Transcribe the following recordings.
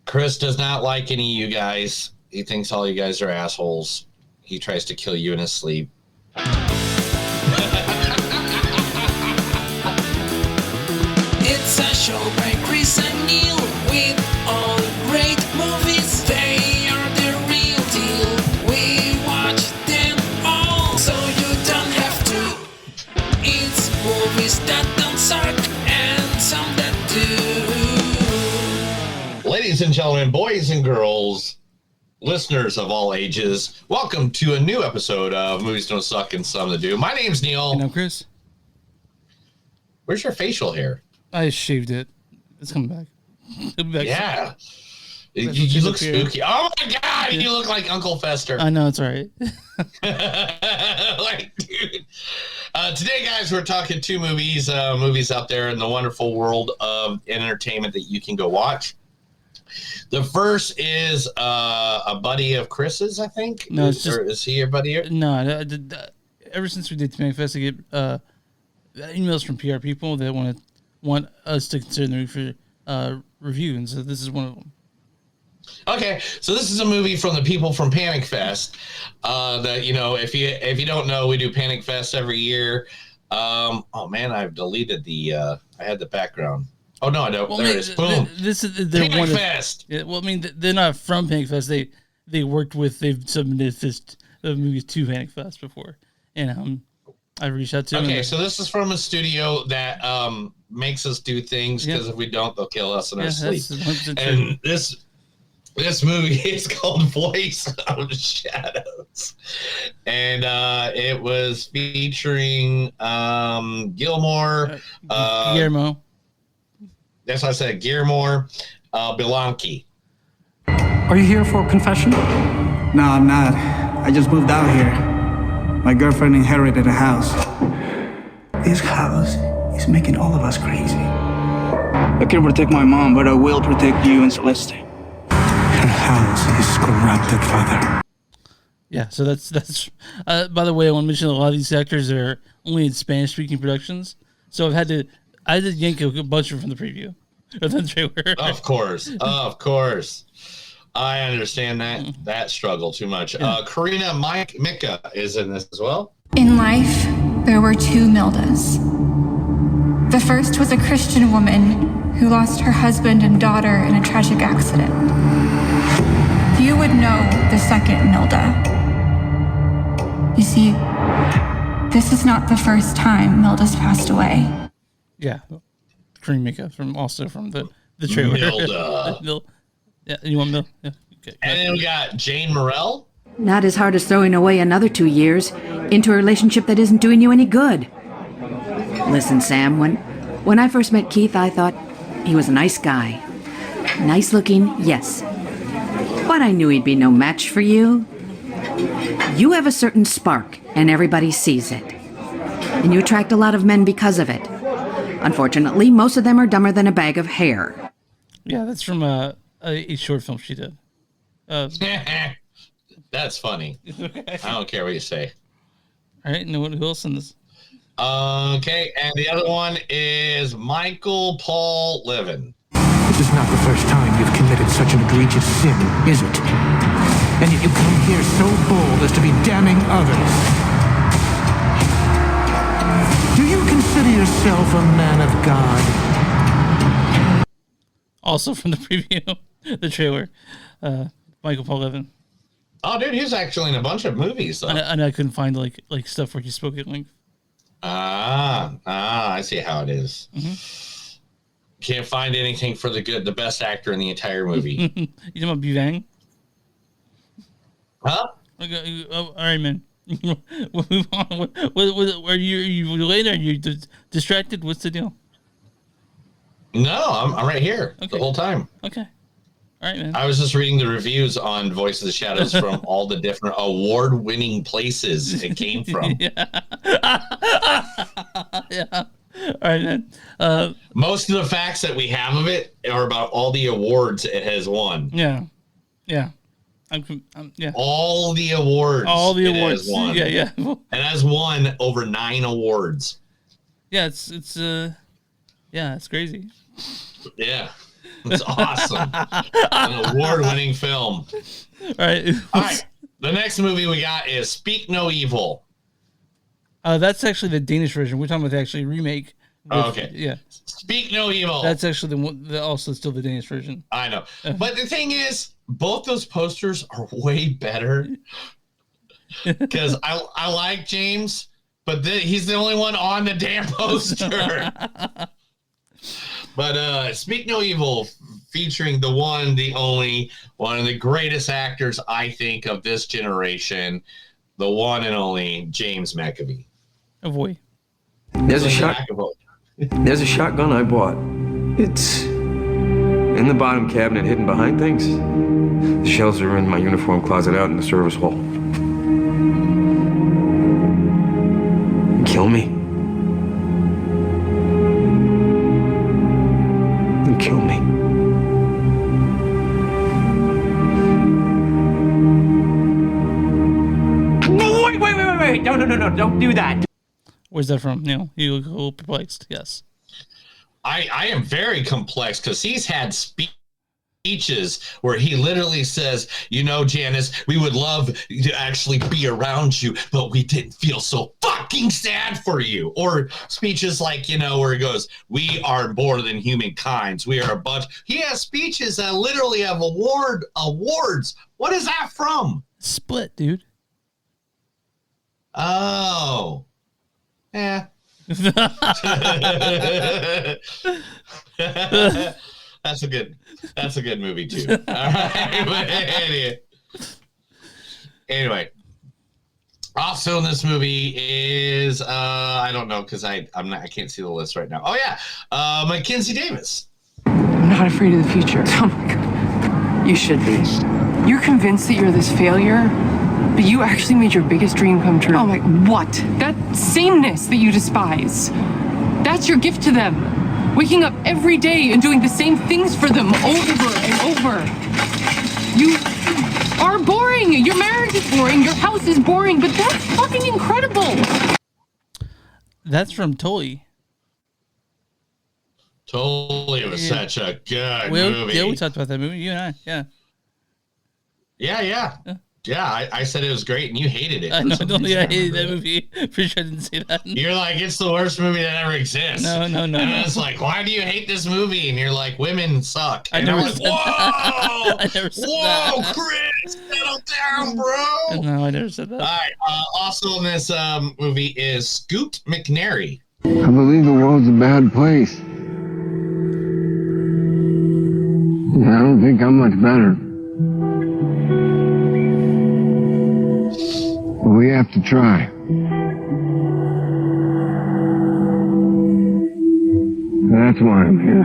Chris does not like any of you guys. He thinks all you guys are assholes. He tries to kill you in his sleep. It's a show by Chris and Neil with all great movies. They are the real deal. We watch them all, so you don't have to. It's movies that don't suck and some that do. Ladies and gentlemen, boys and girls, listeners of all ages, welcome to a new episode of Movies Don't Suck and Some That Do. My name's Neil. And I'm Chris. Where's your facial hair? I shaved it. It's coming back. It'll be back. Yeah. You look spooky. Oh my God, you look like Uncle Fester. I know, it's all right. Like, dude. Today, guys, we're talking two movies out there in the wonderful world of entertainment that you can go watch. The first is a buddy of Chris's, I think. No, is he a buddy? No, ever since we did Tonight Fest, I get emails from PR people that want us to consider the movie for review, and so this is one of them. Okay, so this is a movie from the people from Panic Fest. That if you don't know, we do Panic Fest every year. Oh man, I've deleted the. I had the background. Oh no, I don't. Well, there it is. Boom. This is Panic Fest. Yeah, well, I mean, they're not from Panic Fest. They've submitted this movies to Panic Fest before, and I reached out to them. Okay, so this is from a studio that makes us do things because if we don't, they'll kill us in our sleep. And this movie is called Voice of the Shadows, and it was featuring Guillermo. That's what I said, Guillermo Belanqui. Are you here for a confession? No, I'm not. I just moved out here. My girlfriend inherited a house. This house is making all of us crazy. I can't protect my mom, but I will protect you and Celeste. Her house is corrupted, Father. Yeah, so that's. By the way, I want to mention a lot of these actors are only in Spanish-speaking productions, so I had to yank a bunch from the preview or the trailer. Of course. I understand that struggle too much. Karina Mika is in this as well. In life, there were two Mildas. The first was a Christian woman who lost her husband and daughter in a tragic accident. You would know the second Milda. You see, this is not the first time Milda's passed away. Yeah, Karina Mika from the trailer. Milda. Yeah, you want Mil? Yeah. Okay. And then we got Jane Morrell. Not as hard as throwing away another 2 years into a relationship that isn't doing you any good. Listen, Sam, when I first met Keith, I thought he was a nice guy. Nice looking, yes. But I knew he'd be no match for you. You have a certain spark, and everybody sees it. And you attract a lot of men because of it. Unfortunately, most of them are dumber than a bag of hair. Yeah, that's from a short film she did. That's funny. I don't care what you say. All right, no one who else in this? Okay, and the other one is Michael Paul Levin. This is not the first time you've committed such an egregious sin, is it? And yet you come here so bold as to be damning others. Do you consider yourself a man of God? Also from the preview, the trailer, Michael Paul Levin. Oh, dude, he's actually in a bunch of movies, though. And I couldn't find like stuff where he spoke at length. I see how it is. Mm-hmm. Can't find anything for the best actor in the entire movie. You know about Bivang? Huh? Okay, all right, man. We'll move on. Are you late? Are you distracted? What's the deal? No, I'm right here the whole time. Okay. All right, man. I was just reading the reviews on Voice of the Shadows from all the different award-winning places it came from. Yeah. All right, man. Most of the facts that we have of it are about all the awards it has won. Yeah. Yeah. Yeah. All the awards. It has won. Yeah. It has won over 9 awards. Yeah, it's crazy. Yeah. It's awesome. An award-winning film. All right. The next movie we got is Speak No Evil. That's actually the Danish version. We're talking about the actually remake. Okay. Yeah. Speak No Evil. That's actually the one. Also, still the Danish version. I know, but the thing is, both those posters are way better. Because I like James, but he's the only one on the damn poster. But Speak No Evil, featuring the one, the only, one of the greatest actors, I think, of this generation, the one and only James McAvoy. There's a shotgun I bought. It's in the bottom cabinet, hidden behind things. The shells are in my uniform closet out in the service hall. Kill me. Then kill me. Wait. No. Don't do that. Where's that from? You look a little perplexed. Yes. I am very complex because he's had speeches where he literally says, Janice, we would love to actually be around you, but we didn't feel so fucking sad for you. Or speeches like, where he goes, we are more than humankind. We are a bunch. He has speeches that literally have awards. What is that from? Split, dude. Oh. Yeah. That's a good movie too. All right, but anyway, also in this movie is I don't know because I can't see the list right now. Oh yeah, Mackenzie Davis. I'm not afraid of the future. Oh my god, you should be. You're convinced that you're this failure, but you actually made your biggest dream come true. Oh my, what? That sameness that you despise. That's your gift to them. Waking up every day and doing the same things for them over and over. You are boring. Your marriage is boring. Your house is boring, but that's fucking incredible. That's from Tully. Tully was such a good movie. Yeah, we talked about that movie. You and I, yeah. Yeah, I said it was great, and you hated it. I hated that movie. Pretty sure I didn't say that. You're like, it's the worst movie that ever exists. No. And it's like, why do you hate this movie? And you're like, women suck. I And never I'm like, said whoa! I never said Whoa, that. Chris, settle down, bro. No, I never said that. All right. Also in this movie is Scoot McNairy. I believe the world's a bad place. I don't think I'm much better. We have to try. That's why I'm here.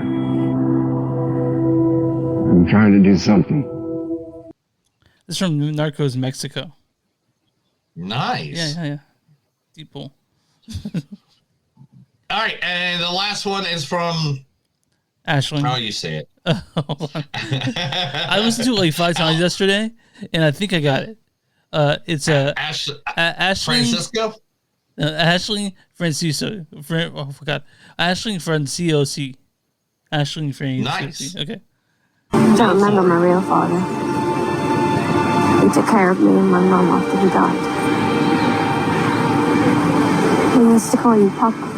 I'm trying to do something. This is from Narcos Mexico. Nice. Yeah. Deep pull. All right, and the last one is from Ashland. Oh, you say it. I listened to it like 5 times yesterday, and I think I got it. It's Ashley Francisco. Ashley Francisco. I forgot. Ashley Franciosi. Ashley Franciosi. Nice. Okay. I don't remember my real father. He took care of me and my mom after he died. He used to call you Papa.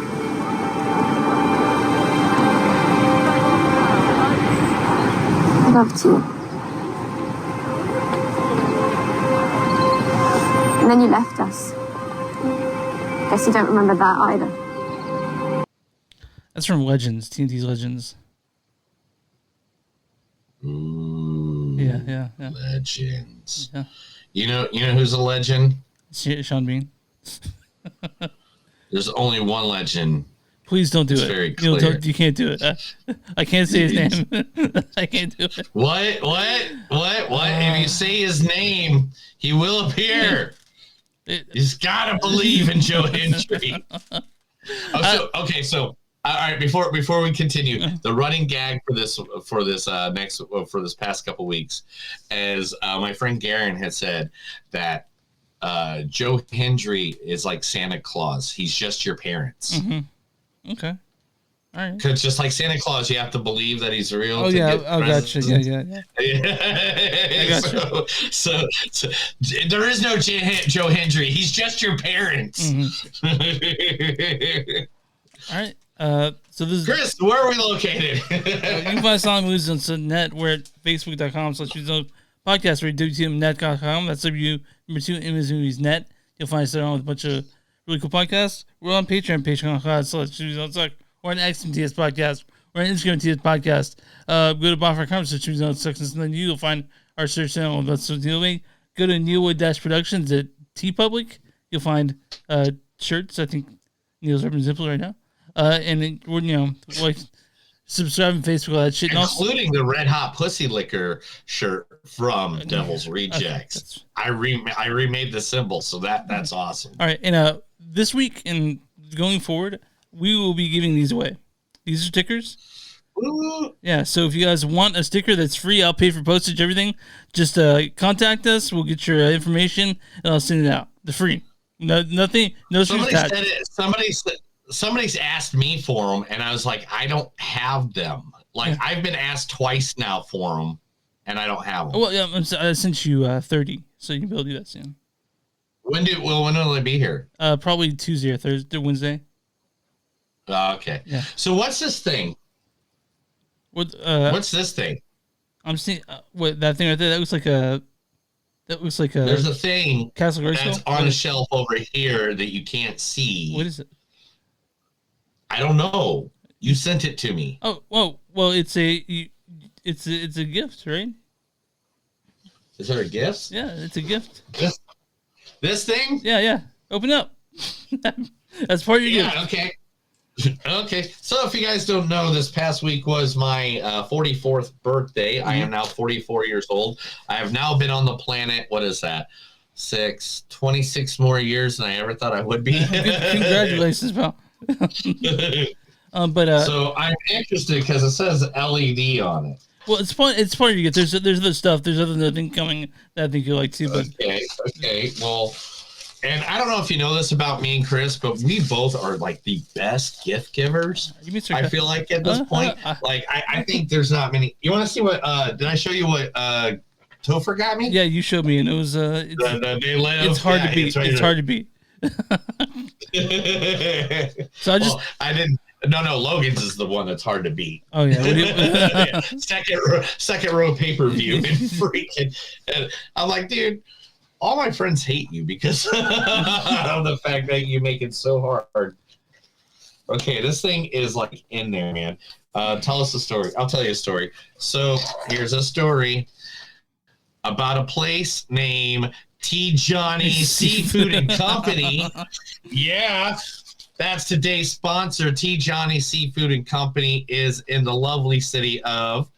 I loved you. And then you left us. Guess you don't remember that either. That's from Legends, TNT's Legends. Ooh, yeah. Legends. Yeah. You know who's a legend? Sean Bean. There's only one legend. Please don't do it's it. Very clear. You can't do it. I can't say his name. I can't do it. What? If you say his name, he will appear. He's got to believe in Joe Hendry. So all right. Before we continue, the running gag for this past couple weeks, as my friend Garen had said that Joe Hendry is like Santa Claus. He's just your parents. Mm-hmm. Okay. right. Because just like Santa Claus, you have to believe that he's real. Oh, to yeah. get Oh, gotcha. Yeah. I gotcha. So there is no Joe Hendry. He's just your parents. All right. So this is Chris. Where are we located? you can find us on movies on net. We're at facebook.com/podcast or wtmnet.com. That's W2MSmoviesNet. You'll find us there on with a bunch of really cool podcasts. We're on Patreon, patreon.com/. We're on XMTS Podcast. We're on Instagram TS Podcast. Go to Bonfire Conversation on sections, and then you'll find our search channel. That's what you'll make. Go to Neilwood-Productions at TeePublic. You'll find shirts. I think Neil's ripping zippers right now. And then, like subscribe on Facebook, all that shit. Including the Red Hot Pussy Liquor shirt from Devil's Rejects. Okay, I remade the symbol, so that's awesome. All right, and this week and going forward, we will be giving these away. These are stickers. Ooh. Yeah, so if you guys want a sticker that's free, I'll pay for postage, everything. Just contact us. We'll get your information, and I'll send it out. They're free. Nothing. No strings attached. Somebody's asked me for them, and I was like, I don't have them. Like, I've been asked twice now for them, and I don't have them. Well, yeah, I sent you 30, so you can be able to do that soon. When will they be here? Probably Tuesday or Thursday, Wednesday. Okay. Yeah. So what's this thing? What's this thing? I'm seeing what that thing right there. That looks like a. There's a thing Castle that's on a shelf over here that you can't see. What is it? I don't know. You sent it to me. Oh, well, it's a gift, right? Is there a gift? Yeah, it's a gift. This thing? Yeah. Open up. That's part of your gift. Yeah, okay. Okay. So if you guys don't know, this past week was my 44th birthday. I am now 44 years old. I have now been on the planet. What is that? 26 more years than I ever thought I would be. Congratulations, pal. So I'm interested because it says LED on it. Well, it's part of your gift. There's other stuff. There's other thing coming that I think you like too. But Okay. Well, and I don't know if you know this about me and Chris, but we both are like the best gift givers. I feel like at this point, like I think there's not many. You want to see what? Did I show you what Topher got me? Yeah, you showed me, and it was it's hard to beat. It's hard to beat. So I didn't. No, Logan's is the one that's hard to beat. Oh yeah, yeah. Second row pay-per view and freaking. And I'm like, dude, all my friends hate you because of the fact that you make it so hard. Okay, this thing is like in there, man. Tell us a story. I'll tell you a story. So here's a story about a place named T. Johnny Seafood and Company. Yeah, that's today's sponsor. T. Johnny Seafood and Company is in the lovely city of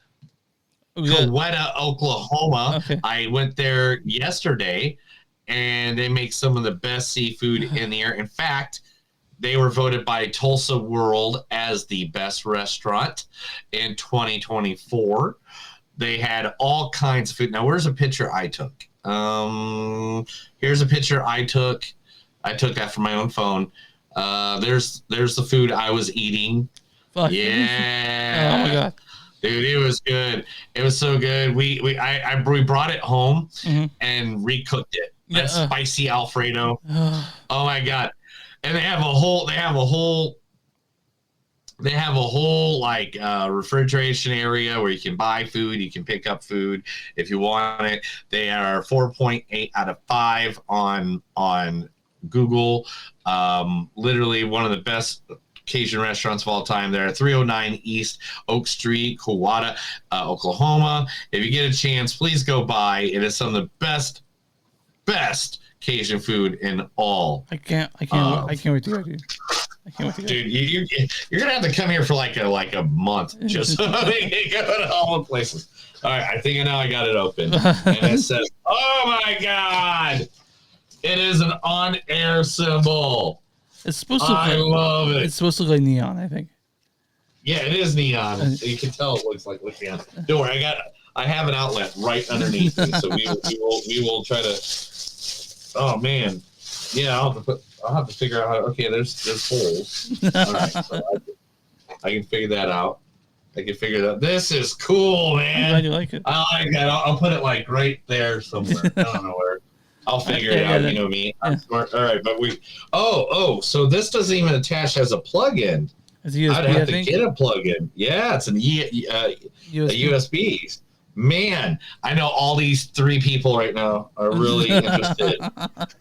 Coweta, Oklahoma. Okay. I went there yesterday, and they make some of the best seafood in the air. In fact, they were voted by Tulsa World as the best restaurant in 2024. They had all kinds of food. Now, where's a picture I took? Here's a picture I took. I took that from my own phone. There's the food I was eating. Fuck. Yeah. Oh my god. Dude, it was good. It was so good. We brought it home and recooked it. That spicy Alfredo. Oh my god. And they have a whole like refrigeration area where you can buy food, you can pick up food if you want it. They are 4.8 out of 5 on Google. Literally one of the best Cajun restaurants of all time. They're at 309 East Oak Street, Coweta, Oklahoma. If you get a chance, please go by. It is some of the best Cajun food in all. I can't wait to go, dude. I can't wait to go. Dude, you're gonna have to come here for like a month just so they can go to all the places. All right, I think now I got it open, and it says, "Oh my god, it is an on-air symbol." It's supposed to. I love it. It's supposed to look like neon, I think. Yeah, it is neon. You can tell it looks like neon. Don't worry, I have an outlet right underneath me, so we will try to. Oh man, yeah, I'll have to figure out how. Okay, there's holes. All right, so I can figure that out. This is cool, man. I'm glad you like it. I like that. I'll put it like right there somewhere. I don't know where. I'll figure it out. You know me. I'm smart. All right, but we. So this doesn't even attach as a plug-in. It's a USB, I'd have to get a plug-in. Yeah, it's a USB. Man, I know all these 3 people right now are really interested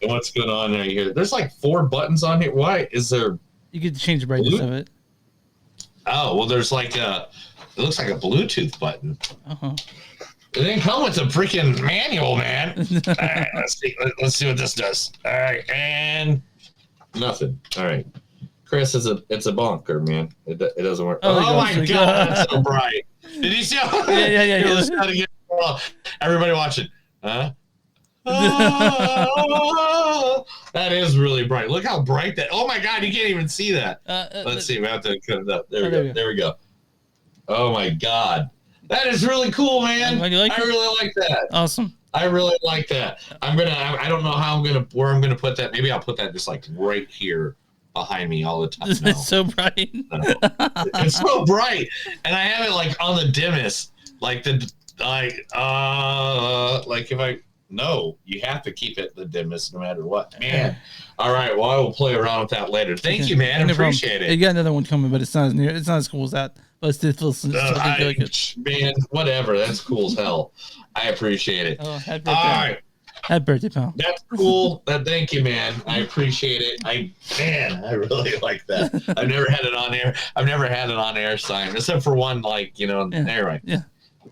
in what's going on right here. There's like 4 buttons on here. Why is there? You get to change the brightness of it. Oh, well, there's like it looks like a Bluetooth button. Uh-huh. It didn't come with a freaking manual, man. All right, let's see what this does. All right, and nothing. All right. Chris, it's a bonker, man. It doesn't work. Oh my God, that's so bright. Did you see? Yeah. Everybody watching. Huh? That is really bright. Look how bright that. Oh my God, you can't even see that. Let's see. We have to cut it up. There we go. There we go. Oh my God, that is really cool, man. I really like that. Awesome. I really like that. I don't know how where I'm gonna put that. Maybe I'll put that just like right here behind me all the time. It's so bright. It's so bright, and I have it like on the dimmest, like if I. No, you have to keep it the dimmest no matter what. Man. All right. Well, I will play around with that later. Thank you, man. I appreciate it. You got another one coming, but it's not as cool as that. But it's still man, whatever. That's cool as hell. I appreciate it. Oh, happy birthday. All right. Happy birthday, pal. That's cool. Thank you, man. I appreciate it. I really like that. I've never had it on air. I've never had it on air sign, except for one, anyway. Yeah.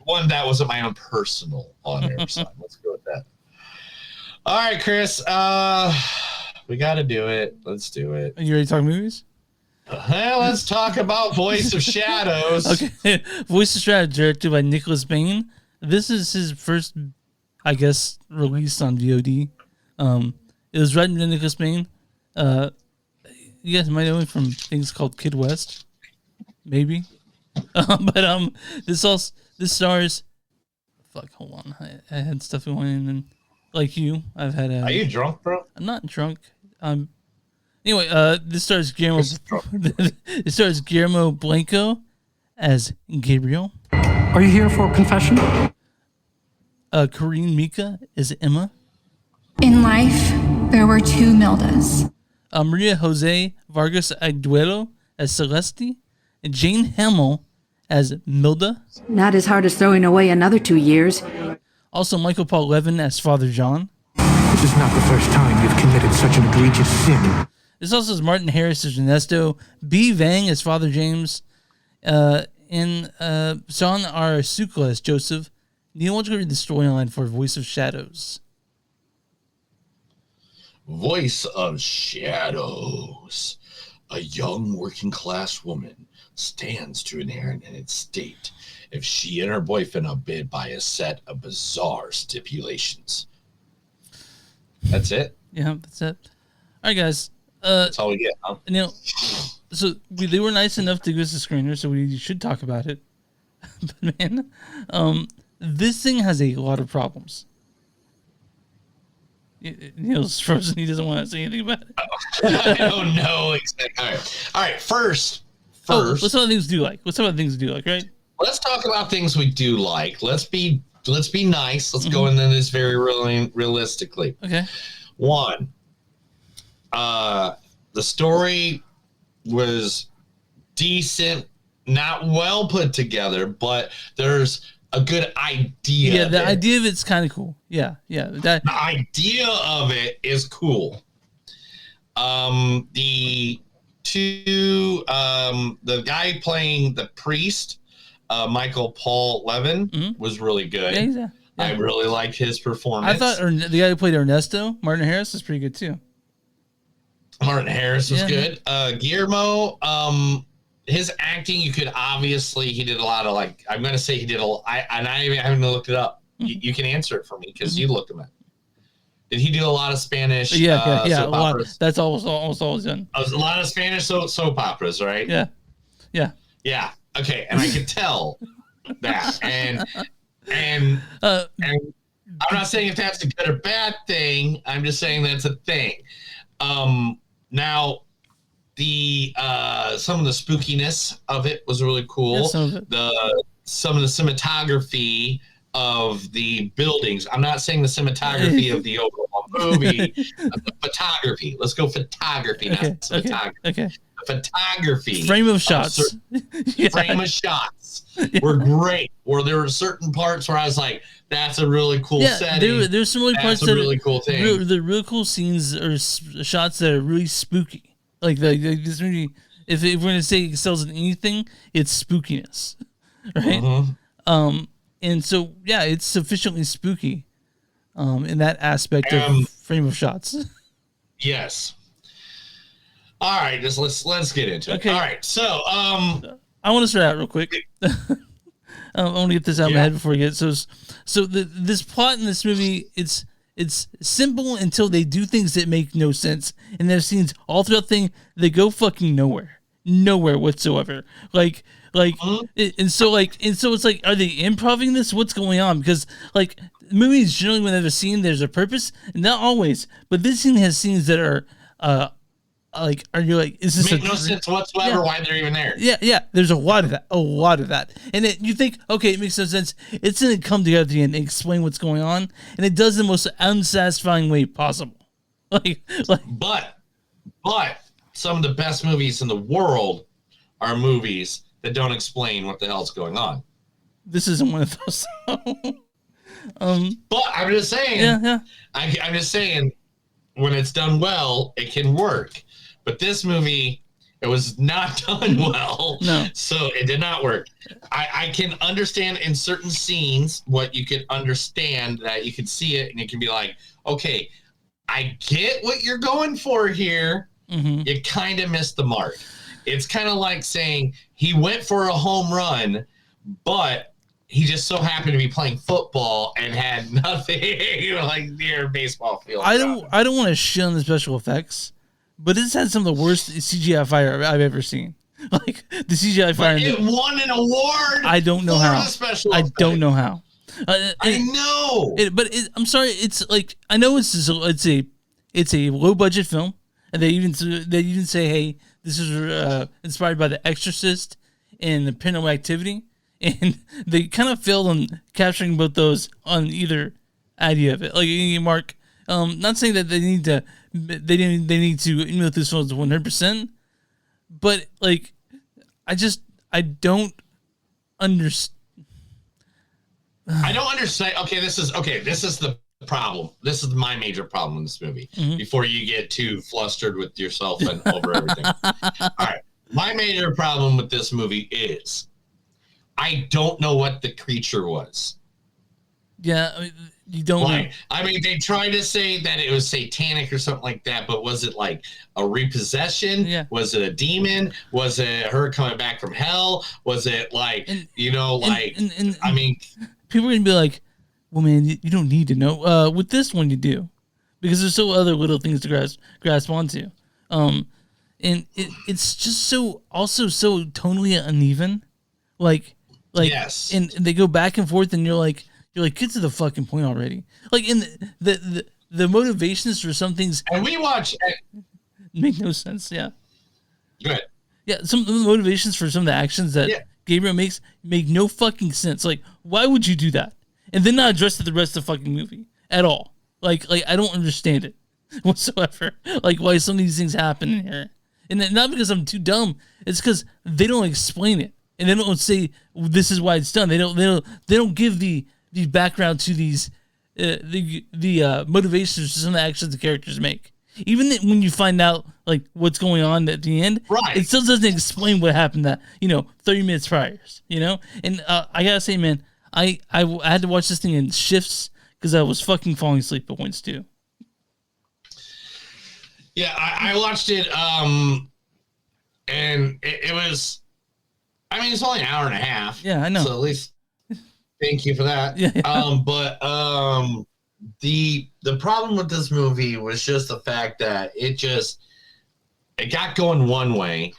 One that wasn't my own personal on-air sign. Let's go with that. All right, Chris. We got to do it. Let's do it. Are you ready to talk movies? Let's talk about Voice of Shadows. Okay. Voice of Shadows, directed by Nicholas Bain. This is his first, I guess, release on VOD. It was written by Nicholas Bain. You guys might know him from things called Kid West. Maybe. But this stars. Fuck, hold on. I had stuff going in, and like you, I've had. Are you drunk, bro? I'm not drunk. Anyway, this stars Guillermo. It stars Guillermo Blanco as Gabriel. Are you here for a confession? Corrine Mika is Emma. In life, there were 2 Mildas. Maria Jose Vargas Aguero as Celeste, and Jane Hamill as Milda. Not as hard as throwing away another 2 years. Also, Michael Paul Levin as Father John. This is not the first time you've committed such an egregious sin. This also has Martin Harris as Ernesto, B. Vang as Father James, and Sean R. Sukla as Joseph. Neil, why don't you read the storyline for Voice of Shadows? Voice of Shadows. A young working-class woman stands to inherit an estate if she and her boyfriend abide by a set of bizarre stipulations. That's it? Yeah, that's it. All right, guys. That's all we get, huh? Neil, so they were nice enough to give us a screener, so we should talk about it. But man, this thing has a lot of problems. Neil's frozen. He doesn't want to say anything about it. I don't know exactly. All right. First. What's some of the things do you like? What's some of the things you do like, right? Let's talk about things we do like. Let's be nice. Let's go into this very realistically. Okay. 1. The story was decent, not well put together, but there's a good idea. Yeah, the idea of it's kind of cool. Yeah. The idea of it is cool. The guy playing the priest, Michael Paul Levin, was really good. Yeah. I really liked his performance. I thought the guy who played Ernesto, Martin Harris, is pretty good too. Martin Harris was good. Guillermo, his acting, he did a lot of I'm going to say he did I haven't looked it up. You can answer it for me because you looked him up. Did he do a lot of Spanish? Yeah. A lot. That's almost always done. A lot of Spanish soap operas, right? Yeah. Okay, and I could tell that, and I'm not saying if that's a good or bad thing. I'm just saying that's a thing. Now, some of the spookiness of it was really cool. Yeah, some of it. Some of the cinematography of the buildings. I'm not saying the cinematography of the overall movie. The photography. Let's go photography, not cinematography. Okay. The photography. Frame of shots. Frame of shots were great. Or there were certain parts where I was like, that's a really cool setting. There's some really parts that are really cool thing. The really cool scenes or shots that are really spooky. Like this movie, if we're gonna say it excels in anything, it's spookiness, right? Mm-hmm. And so it's sufficiently spooky, in that aspect of frame of shots. Yes. All right, let's get into it. Okay. All right, so I want to start out real quick. I want to get this out of my head before we get it. So this plot in this movie, it's simple until they do things that make no sense, and there's scenes all throughout the thing that go fucking nowhere whatsoever. And so it's like, are they improvising this? What's going on? Because like movies generally, when there's a scene, there's a purpose, not always, but this scene has scenes that are are you like, is this make no sense whatsoever why they're even there? Yeah. There's a lot of that. And you think, okay, it makes no sense. It's going to come together at the end and explain what's going on. And it does in the most unsatisfying way possible. But some of the best movies in the world are movies that don't explain what the hell's going on. This isn't one of those. But I'm just saying, I'm just saying, when it's done well, it can work. But this movie, it was not done well. No. So it did not work. I can understand in certain scenes what you could understand, that you can see it and you can be like, okay, I get what you're going for here. Mm-hmm. You kind of missed the mark. It's kind of like saying he went for a home run, but he just so happened to be playing football and had nothing like near baseball field. I don't want to shit on the special effects, but this had some of the worst CGI fire I've ever seen. Like the CGI fire. It won an award. I don't know how. I don't know how. I know. I'm sorry. It's like, I know it's a low budget film, and they even say, hey, this is inspired by The Exorcist and the Paranormal Activity. And they kind of failed on capturing both those on either idea of it. Like, Mark, not saying that they need to emulate this film 100%, but like, I don't understand. I don't understand. Okay, this is the problem. This is my major problem in this movie. Mm-hmm. Before you get too flustered with yourself and over everything. All right, my major problem with this movie is, I don't know what the creature was. Yeah, I mean, you don't know. I mean, they tried to say that it was satanic or something like that, but was it like a repossession? Yeah. Was it a demon? Was it her coming back from hell? Was it like, I mean... People are going to be like, well, man, you don't need to know. With this one, you do. Because there's so other little things to grasp onto. And it's just so tonally uneven. Like, yes. And they go back and forth, and you're like, get to the fucking point already. Like, in the motivations for some things, and we watch make no sense. Yeah. Good. Yeah, some of the motivations for some of the actions that Gabriel makes make no fucking sense. Like, why would you do that? And then not address it the rest of the fucking movie at all. Like I don't understand it whatsoever. Like, why some of these things happen in here, and not because I'm too dumb. It's because they don't explain it. And they don't say this is why it's done. They don't give the background to these the motivations to some of the actions the characters make. Even when you find out like what's going on at the end, right, it still doesn't explain what happened that 30 minutes prior. And I gotta say, man, I had to watch this thing in shifts because I was fucking falling asleep at points too. Yeah, I watched it, and it was. I mean, it's only an hour and a half. Yeah, I know. So at least thank you for that. Yeah. But the problem with this movie was just the fact that it got going one way,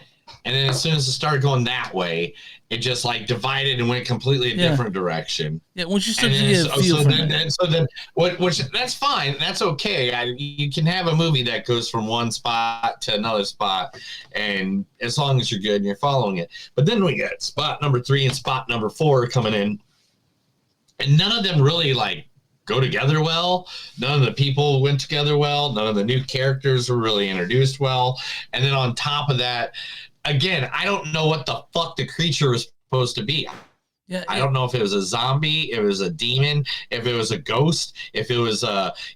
and then as soon as it started going that way, it just like divided and went completely a different direction. Yeah, once you start to get a feel from it. So then, which that's fine. That's okay. You can have a movie that goes from one spot to another spot, and as long as you're good and you're following it. But then we got spot number 3 and spot number 4 coming in, and none of them really like go together well. None of the people went together well. None of the new characters were really introduced well. And then on top of that, again, I don't know what the fuck the creature was supposed to be. Yeah, I don't know if it was a zombie, if it was a demon, if it was a ghost, if it was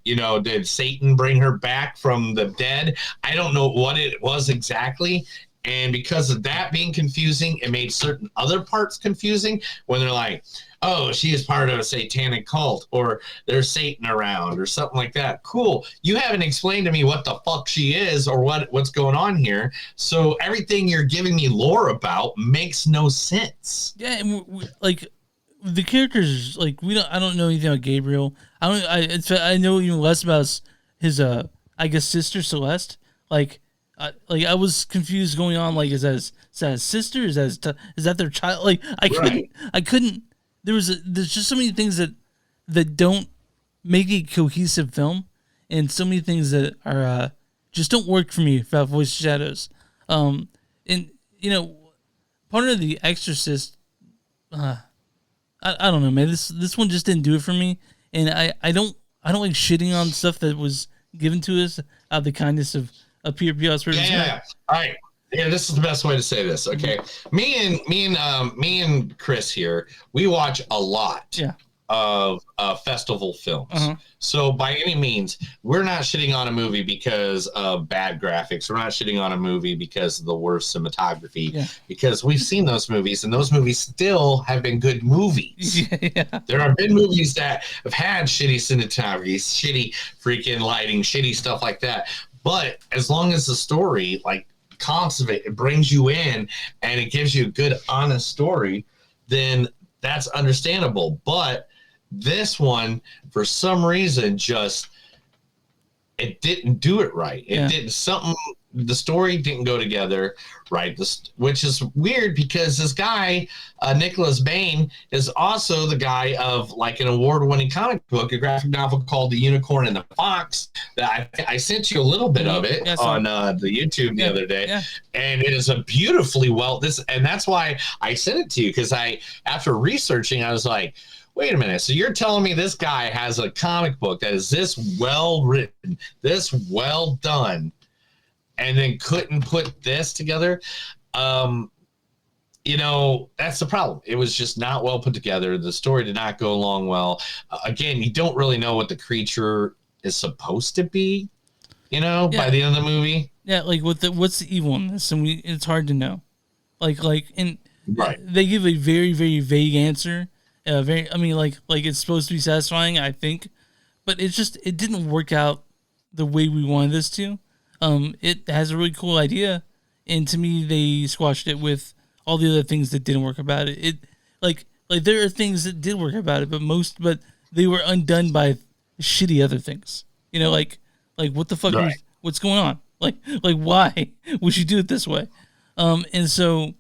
did Satan bring her back from the dead? I don't know what it was exactly. And because of that being confusing, it made certain other parts confusing when they're like, oh, she is part of a satanic cult, or there's Satan around, or something like that. Cool. You haven't explained to me what the fuck she is or what's going on here. So everything you're giving me lore about makes no sense. Yeah, and like the characters, like I don't know anything about Gabriel. I know even less about his I guess sister Celeste. Like I was confused going on. Like, is that his sister? Is that their child? Like, I couldn't. There's just so many things that don't make a cohesive film, and so many things that are just don't work for me about Voice of Shadows. And part of The Exorcist, I don't know, man. This one just didn't do it for me, and I don't like shitting on stuff that was given to us out of the kindness of Peter P.S. Yeah. All right. Yeah, this is the best way to say this. Okay, me and Chris here, we watch a lot of festival films. So by any means, we're not shitting on a movie because of bad graphics. We're not shitting on a movie because of the worst cinematography. Because we've seen those movies, and those movies still have been good movies. There have been movies that have had shitty cinematography, shitty freaking lighting, shitty stuff like that. But as long as the story, like, comps of it brings you in and it gives you a good honest story, then that's understandable. But this one, for some reason, just it didn't do it right. It didn't the story didn't go together right, which is weird because this guy, Nicholas Bain, is also the guy of like an award-winning comic book, a graphic novel called The Unicorn and the Fox, that I sent you a little bit of it on the YouTube the other day. And it is a beautifully and that's why I sent it to you, because after researching, I was like, wait a minute. So you're telling me this guy has a comic book that is this well written, this well done, and then couldn't put this together? That's the problem. It was just not well put together. The story did not go along well. Again, you don't really know what the creature is supposed to be, by the end of the movie. Yeah, like what's the evil in this? And it's hard to know. They give a very, very vague answer. Like it's supposed to be satisfying, I think, but it didn't work out the way we wanted this to. It has a really cool idea, and to me, they squashed it with all the other things that didn't work about it. There are things that did work about it, but they were undone by shitty other things. Like what the fuck? What's going on? Like why would you do it this way? And so.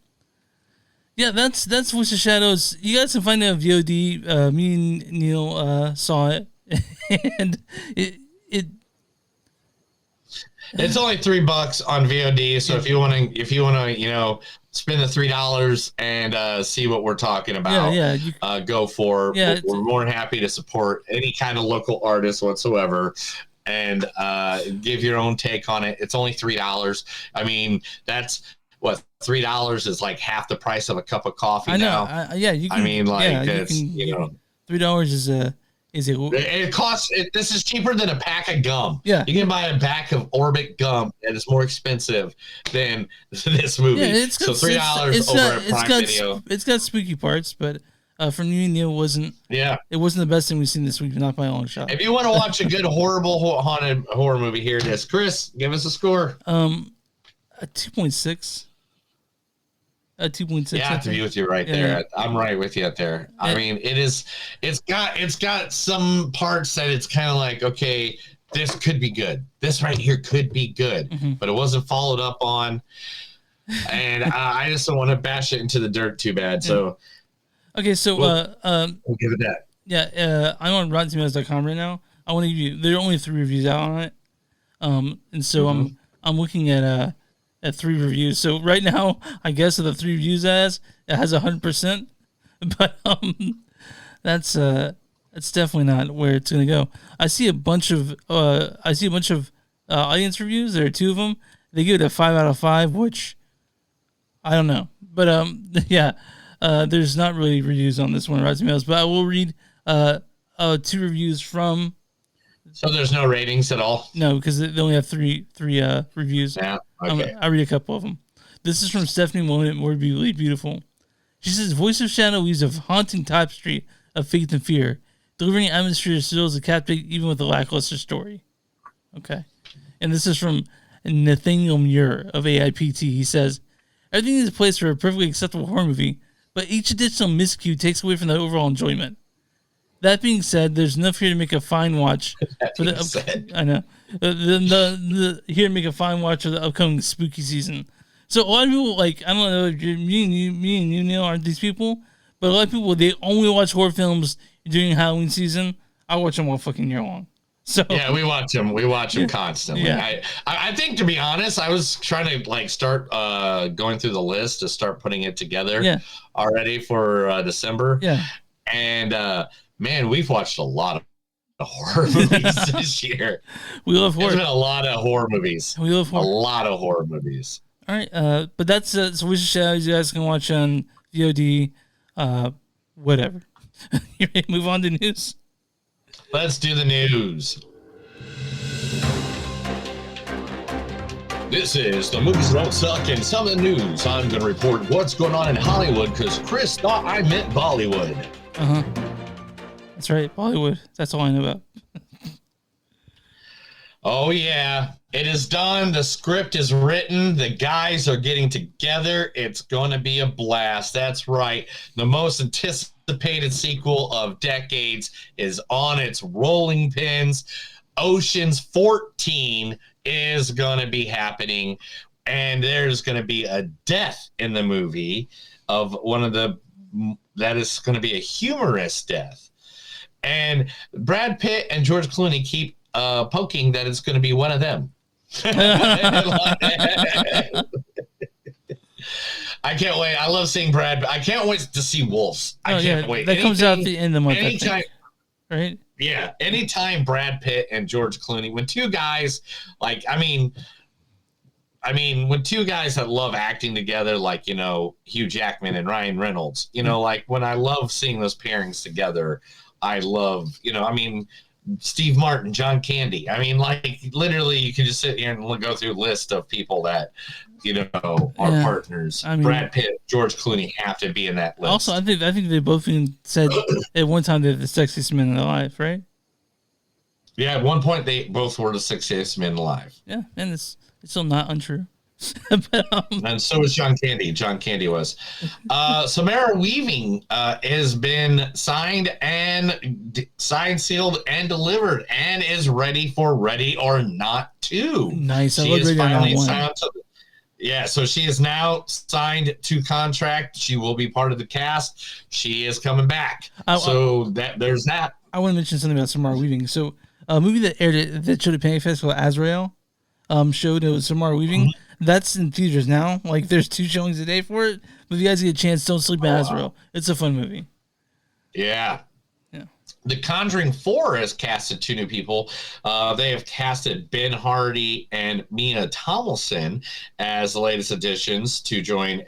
Yeah, that's Voice of Shadows. You guys can find it on VOD. Me and Neil saw it, and it's only $3 on VOD. So if you want to, spend the $3 and see what we're talking about, go for. Yeah, we're more than happy to support any kind of local artist whatsoever, and give your own take on it. It's only $3. I mean, that's. What, $3 is like half the price of a cup of coffee now. You can. I mean, $3 is it costs. This is cheaper than a pack of gum. Yeah, you can buy a pack of Orbit gum, and it's more expensive than this movie. Yeah, so $3 over at Prime Video. It's got spooky parts, but from you and Neil wasn't. Yeah, it wasn't the best thing we've seen this week. Not by a long shot. If you want to watch a good horrible haunted horror movie, here it is. Chris, give us a score. A 2.6. 2.6. Yeah, I have to be with you right there. I'm right with you out there. I mean, it's got some parts that it's kind of like, okay, this could be good. This right here could be good, but it wasn't followed up on. and I just don't want to bash it into the dirt too bad. So, okay, so we'll give it that. Yeah, I'm on RottenTomatoes.com right now. I want to give you. There are only 3 reviews out on it, and so I'm looking at 3 reviews. So right now, I guess of the 3 reviews it has 100%, but that's definitely not where it's gonna go. I see a bunch of audience reviews. There are 2 of them. They give it a 5 out of 5, which I don't know, but yeah, there's not really reviews on this one, Rotten Tomatoes. But I will read 2 reviews from. So there's no ratings at all? No, because they only have three reviews. Yeah, okay. I read a couple of them. This is from Stephanie Morbidly Beautiful. She says, Voice of Shadow weaves a haunting tapestry of faith and fear, delivering an atmosphere that still to captivate even with a lackluster story. Okay. And this is from Nathaniel Muir of AIPT. He says, everything is placed for a perfectly acceptable horror movie, but each additional miscue takes away from the overall enjoyment. That being said, there's enough here to make a fine watch. I know. Here to make a fine watch of the upcoming spooky season. So a lot of people, like, I don't know if me and you, Neil, aren't these people, but a lot of people, they only watch horror films during Halloween season. I watch them all fucking year long. So yeah, we watch them. We watch them constantly. Yeah. I think, to be honest, I was trying to like start going through the list to start putting it together already for December. Yeah. And man, we've watched a lot of horror movies this year. We love horror. There's been a lot of horror movies. We love horror. A lot of horror movies. All right, but that's so we should show you guys can watch on VOD, whatever. You ready to move on to news? Let's do the news. This is the movies that don't suck and some of the news. I'm going to report what's going on in Hollywood because Chris thought I meant Bollywood. That's right, Bollywood. That's all I know about. Oh, yeah. It is done. The script is written. The guys are getting together. It's going to be a blast. That's right. The most anticipated sequel of decades is on its rolling pins. Ocean's 14 is going to be happening. And there's going to be a death in the movie of that is going to be a humorous death. And Brad Pitt and George Clooney keep poking that it's going to be one of them. I can't wait. I love seeing Brad. I can't wait to see Wolves. I can't wait. That comes out at the end of the month. Anytime, right? Yeah. Anytime Brad Pitt and George Clooney, when 2 guys like, I mean, when 2 guys that love acting together, like, you know, Hugh Jackman and Ryan Reynolds, you know, like when I love seeing those pairings together, I love, you know, I mean, Steve Martin, John Candy. I mean, like, literally, you can just sit here and go through a list of people that, you know, are partners. I mean, Brad Pitt, George Clooney have to be in that list. Also, I think they both even said at one time they're the sexiest men alive, right? Yeah, at one point they both were the sexiest men alive. Yeah, and it's still not untrue. But, and so was John Candy. John Candy was. Samara Weaving has been signed, sealed, and delivered, and is ready for Ready or Not 2. Nice. She is finally signed. So she is now signed to contract. She will be part of the cast. She is coming back. There's that. I want to mention something about Samara Weaving. So a movie that aired that showed at Panic Festival, Azrael, showed it was Samara Weaving. Mm-hmm. That's in theaters now. Like, there's 2 showings a day for it. But if you guys get a chance, don't sleep in Azrael. Wow. It's a fun movie. Yeah. The Conjuring 4 has casted 2 new people. They have casted Ben Hardy and Mia Tomlinson as the latest additions to join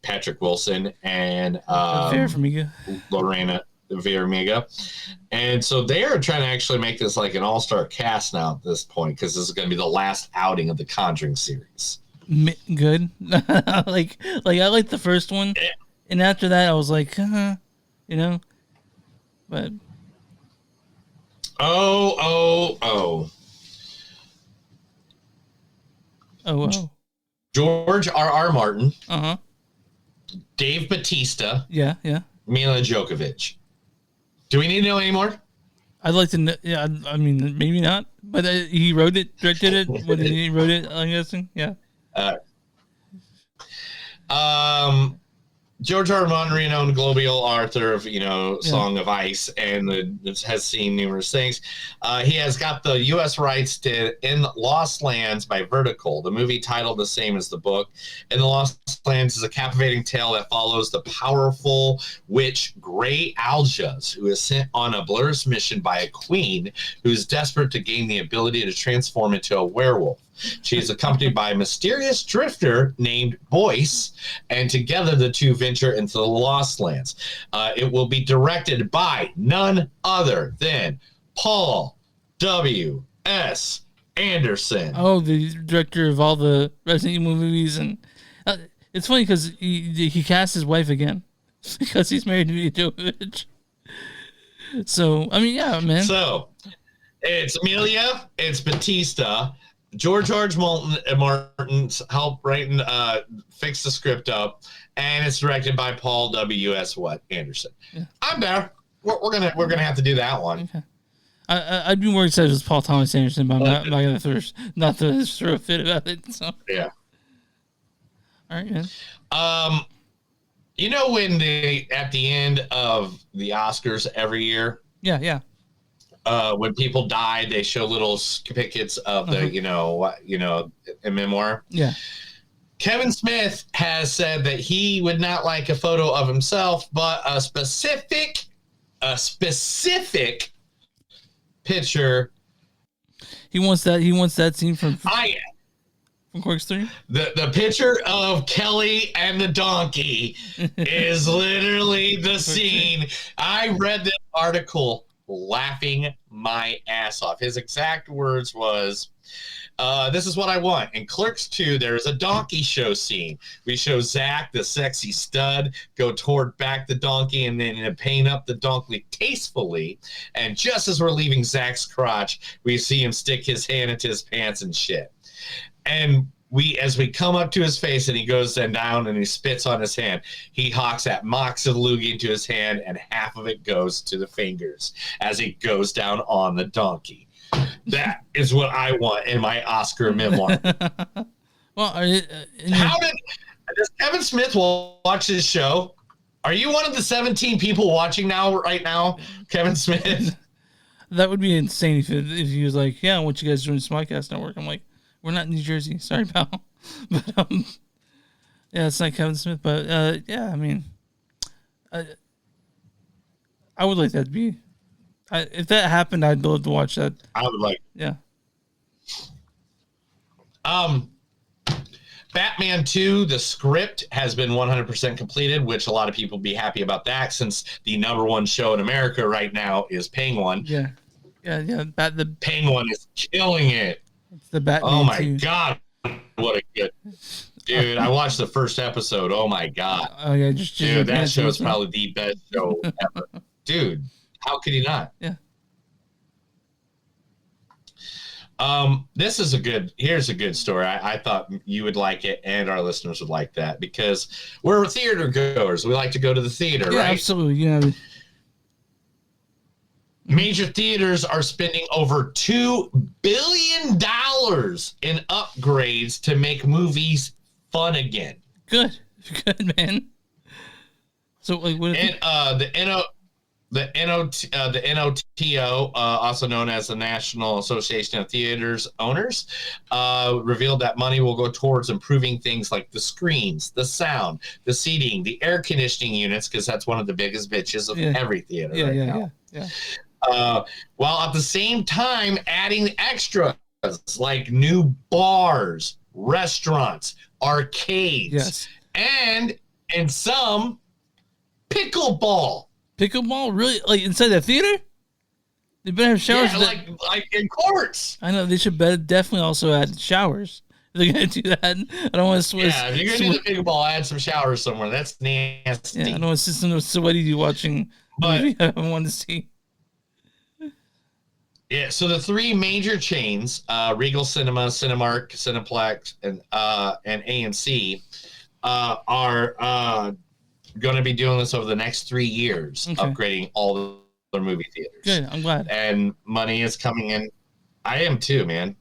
Patrick Wilson and Lorena Farmiga. And so they are trying to actually make this like an all-star cast now at this point, because this is going to be the last outing of the Conjuring series. Good. like I liked the first one, and after that I was like, you know, but George R.R. Martin, Dave Bautista, Mila Djokovic. Do we need to know any more? I'd like to know. Yeah, I mean, maybe not. But he wrote it, directed it. He wrote it, I'm guessing. Yeah. George R. R. Martin, renowned global author of, Song of Ice, and has seen numerous things. He has got the U.S. rights to In Lost Lands by Vertical, the movie titled the same as the book. In the Lost Lands is a captivating tale that follows the powerful witch Grey Aljas, who is sent on a blur's mission by a queen who's desperate to gain the ability to transform into a werewolf. She is accompanied by a mysterious drifter named Boyce, and together the two venture into the Lost Lands. It will be directed by none other than Paul W.S. Anderson. Oh, the director of all the Resident Evil movies. And it's funny because he cast his wife again because he's married to Mila Jovovich. So, I mean, yeah, man. So, it's Amelia, it's Batista, George R. Martin's help writing, fix the script up, and it's directed by Paul W.S. Anderson. Yeah. I'm there. We're gonna have to do that one. Okay. I'd be more excited if it was Paul Thomas Anderson, but I'm not gonna throw a fit about it. So yeah. All right, man. When at the end of the Oscars every year. Yeah. When people die, they show little pickets of the, in memoir. Yeah. Kevin Smith has said that he would not like a photo of himself, but a specific picture. He wants that scene from Corks 3. The picture of Kelly and the donkey is literally the scene. I read this article laughing my ass off. His exact words was, this is what I want. In Clerks 2, there is a donkey show scene. We show Zach, the sexy stud, go toward back the donkey and then paint up the donkey tastefully. And just as we're leaving Zach's crotch, we see him stick his hand into his pants and shit. And as we come up to his face and he goes then down and he spits on his hand, he hawks that mox of loogie into his hand and half of it goes to the fingers as he goes down on the donkey. That is what I want in my Oscar memoir. Well, does Kevin Smith watch this show? Are you one of the 17 people watching right now, Kevin Smith? That would be insane if he was like, yeah, I want you guys to join this podcast network. I'm like, we're not in New Jersey. Sorry, pal. But, yeah, it's not Kevin Smith. But, yeah, I mean, I would like that to be. If that happened, I'd love to watch that. I would like. Yeah. Batman 2, the script has been 100% completed, which a lot of people be happy about that since the number one show in America right now is Penguin. Yeah. The Penguin is killing it. It's the Batman. Oh my 2. God. What a good dude. I watched the first episode. Oh my God. Oh yeah, dude, that show is probably the best show ever. Dude, how could he not? Yeah. Here's a good story. I thought you would like it and our listeners would like that because we're theater goers. We like to go to the theater, yeah, right? Absolutely. Yeah. Major theaters are spending over $2 billion in upgrades to make movies fun again. Good, man. So, like, what? The NOTO, also known as the National Association of Theaters Owners, revealed that money will go towards improving things like the screens, the sound, the seating, the air conditioning units, because that's one of the biggest bitches of every theater now. While at the same time adding extras like new bars, restaurants, arcades, and some pickleball. Pickleball? Really? Like inside the theater? They better have showers. Yeah, like in courts. I know. They should definitely also add showers. They're going to do that. I don't want to sweat. Yeah, if you're going to do the pickleball, add some showers somewhere. That's nasty. Yeah, I don't want to sit sweaty you watching movie I want to see. Yeah, so the three major chains, Regal Cinema, Cinemark, Cineplex, and AMC, are going to be doing this over the next 3 years, upgrading all their movie theaters. Good, I'm glad. And money is coming in. I am too, man.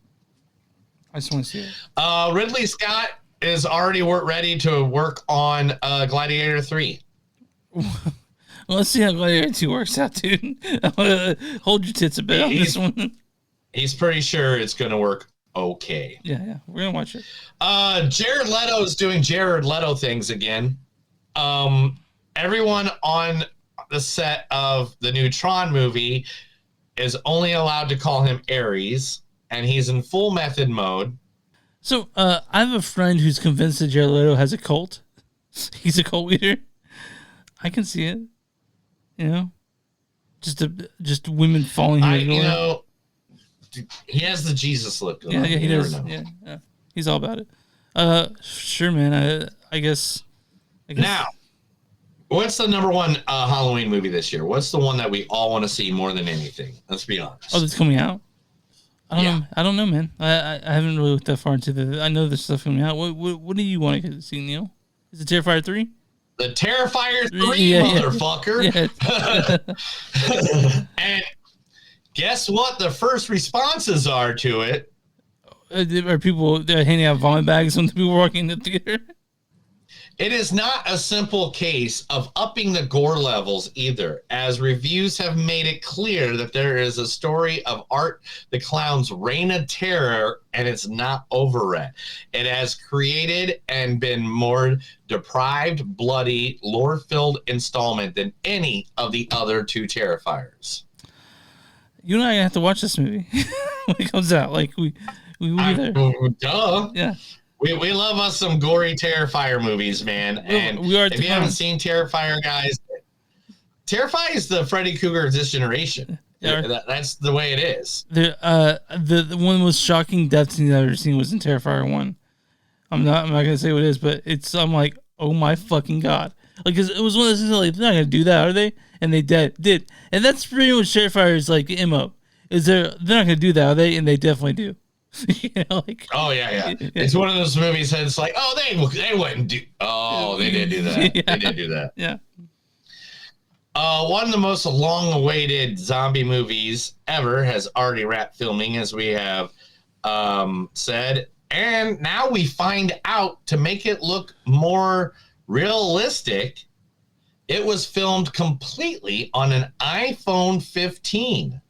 I just want to see it. Ridley Scott is already ready to work on Gladiator 3. Well, let's see how Gladiator 2 works out, dude. Hold your tits a bit on this one. He's pretty sure it's going to work okay. Yeah. We're going to watch it. Jared Leto is doing Jared Leto things again. Everyone on the set of the new Tron movie is only allowed to call him Ares, and he's in full method mode. So, I have a friend who's convinced that Jared Leto has a cult. He's a cult leader. I can see it. You know, just women falling. You know, he has the Jesus look. Yeah, he does. Yeah, he's all about it. Sure, man. I guess. Now, what's the number one Halloween movie this year? What's the one that we all want to see more than anything? Let's be honest. Oh, that's coming out. I don't know, man. I haven't really looked that far into the. I know there's stuff coming out. What do you want to see, Neil? Is it Terrifier 3? The Terrifier 3, motherfucker. Yeah. And guess what the first responses are to it? Are people handing out vomit bags when the people walking in the theater? It is not a simple case of upping the gore levels either, as reviews have made it clear that there is a story of Art the Clown's reign of terror, and it's not over yet. It has created and been more deprived, bloody, lore-filled installment than any of the other two Terrifiers. You and I have to watch this movie when it comes out. Like we there. Duh. Yeah. We love us some gory Terrifier movies, man. And if you haven't seen Terrifier, guys, Terrifier is the Freddy Krueger of this generation. Yeah. That's the way it is. The one of the most shocking death scenes I've ever seen was in Terrifier 1. I'm not gonna say what it is, but I'm like, oh my fucking god! Like, 'cause it was one of those things like, they're not gonna do that, are they? And they did, and that's pretty much Terrifier's like MO. They're not gonna do that, are they? And they definitely do. You know, like, oh yeah. It's one of those movies that it's like, oh, they wouldn't do. Oh, they did do that. Yeah. They did do that. Yeah. One of the most long-awaited zombie movies ever has already wrapped filming, as we have said, and now we find out, to make it look more realistic, it was filmed completely on an iPhone 15.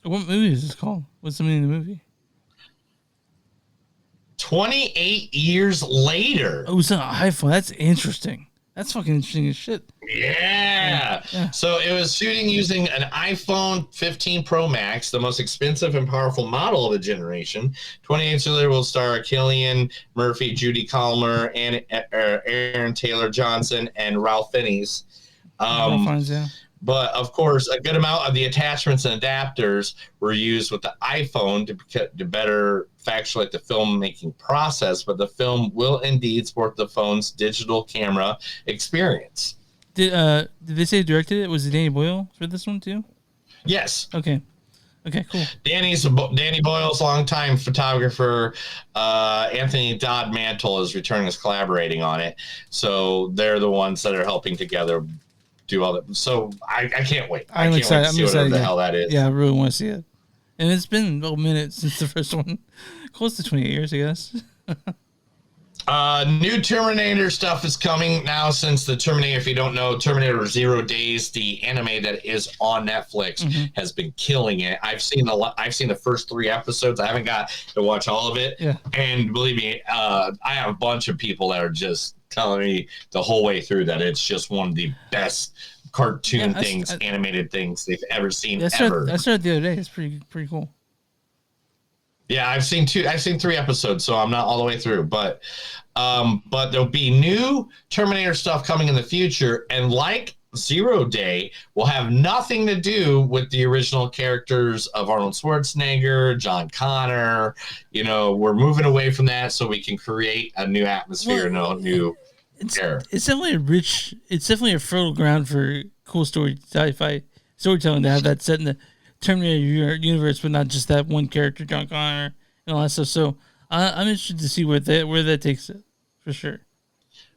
What movie is this called? What's the name of the movie? 28 years later. Oh, it's an iPhone. That's interesting. That's fucking interesting as shit. Yeah. So it was shooting using an iPhone 15 Pro Max, the most expensive and powerful model of the generation. 28 years later will star Cillian Murphy, Judy Colmer, and Aaron Taylor Johnson, and Ralph Fiennes. But, of course, a good amount of the attachments and adapters were used with the iPhone to better factuate the filmmaking process, but the film will indeed sport the phone's digital camera experience. Did they say directed it? Was it Danny Boyle for this one, too? Yes. Okay, cool. Danny Boyle's longtime photographer, Anthony Dodd Mantle, is returning as collaborating on it. So they're the ones that are helping together do all that. So I can't wait. I'm excited. Wait to see what the hell that is. Yeah, I really want to see it. And it's been a minute since the first one. Close to 28 years, I guess. New Terminator stuff is coming now, since the Terminator, if you don't know, Terminator 0 Days, the anime that is on Netflix, has been killing it. I've seen the first 3 episodes. I haven't got to watch all of it. Yeah. And believe me, I have a bunch of people that are just telling me the whole way through that it's just one of the best cartoon animated things they've ever seen. I started the other day. It's pretty cool. Yeah, I've seen 3 episodes, so I'm not all the way through. But there'll be new Terminator stuff coming in the future, and like 0 Day, will have nothing to do with the original characters of Arnold Schwarzenegger, John Connor. You know, we're moving away from that so we can create a new atmosphere, new era. It's definitely a fertile ground for cool sci-fi storytelling to have that set in the Terminator universe, but not just that one character, John Connor, and all that stuff. So I'm interested to see where that takes it, for sure.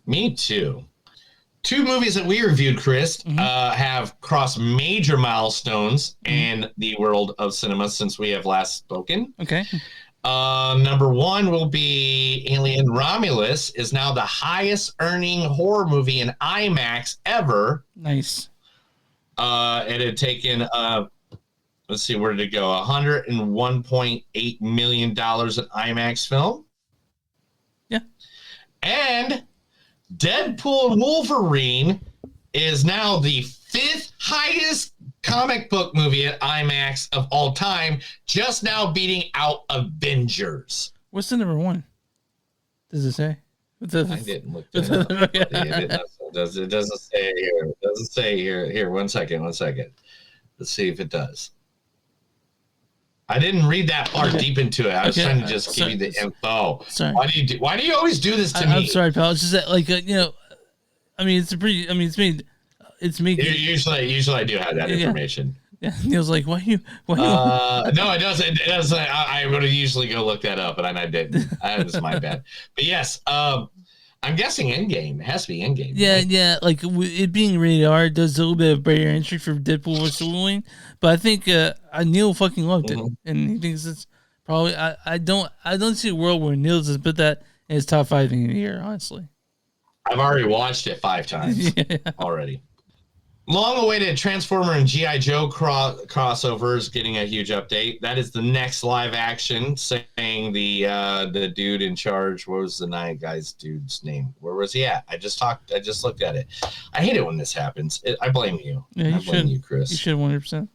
Me too. 2 movies that we reviewed, Chris, have crossed major milestones in the world of cinema since we have last spoken. Okay. Number 1 will be Alien Romulus is now the highest earning horror movie in IMAX ever. Nice. It had taken, let's see, where did it go? $101.8 million in IMAX film. Yeah. And Deadpool and Wolverine is now the 5th highest comic book movie at IMAX of all time, just now beating out Avengers. What's the number 1? Does it say? I didn't look it up. It doesn't say here. It doesn't say here. Here, one second. Let's see if it does. I didn't read that part deep into it. I was trying to just give you the info. Sorry. Why do you always do this to me? I'm sorry, pal. It's just that, like, I mean, it's me. Usually I do have that information. Yeah. Neil's like, why you? No, it doesn't. It doesn't. I would usually go look that up, but I didn't. That was my bad. But yes, I'm guessing Endgame. It has to be Endgame. Yeah, right? yeah. Like it being rated R does a little bit of barrier entry for Deadpool vs. Wolverine, but I think Neil fucking loved it, and he thinks it's probably. I don't see a world where Neil just put that in his top 5 in a year. Honestly, I've already watched it 5 times already. Long-awaited Transformer and G.I. Joe crossovers getting a huge update. That is the next live action, saying the dude in charge. What was the guy's dude's name? Where was he at? I just looked at it. I hate it when this happens. I blame you. Yeah, I blame you, Chris. You should 100%.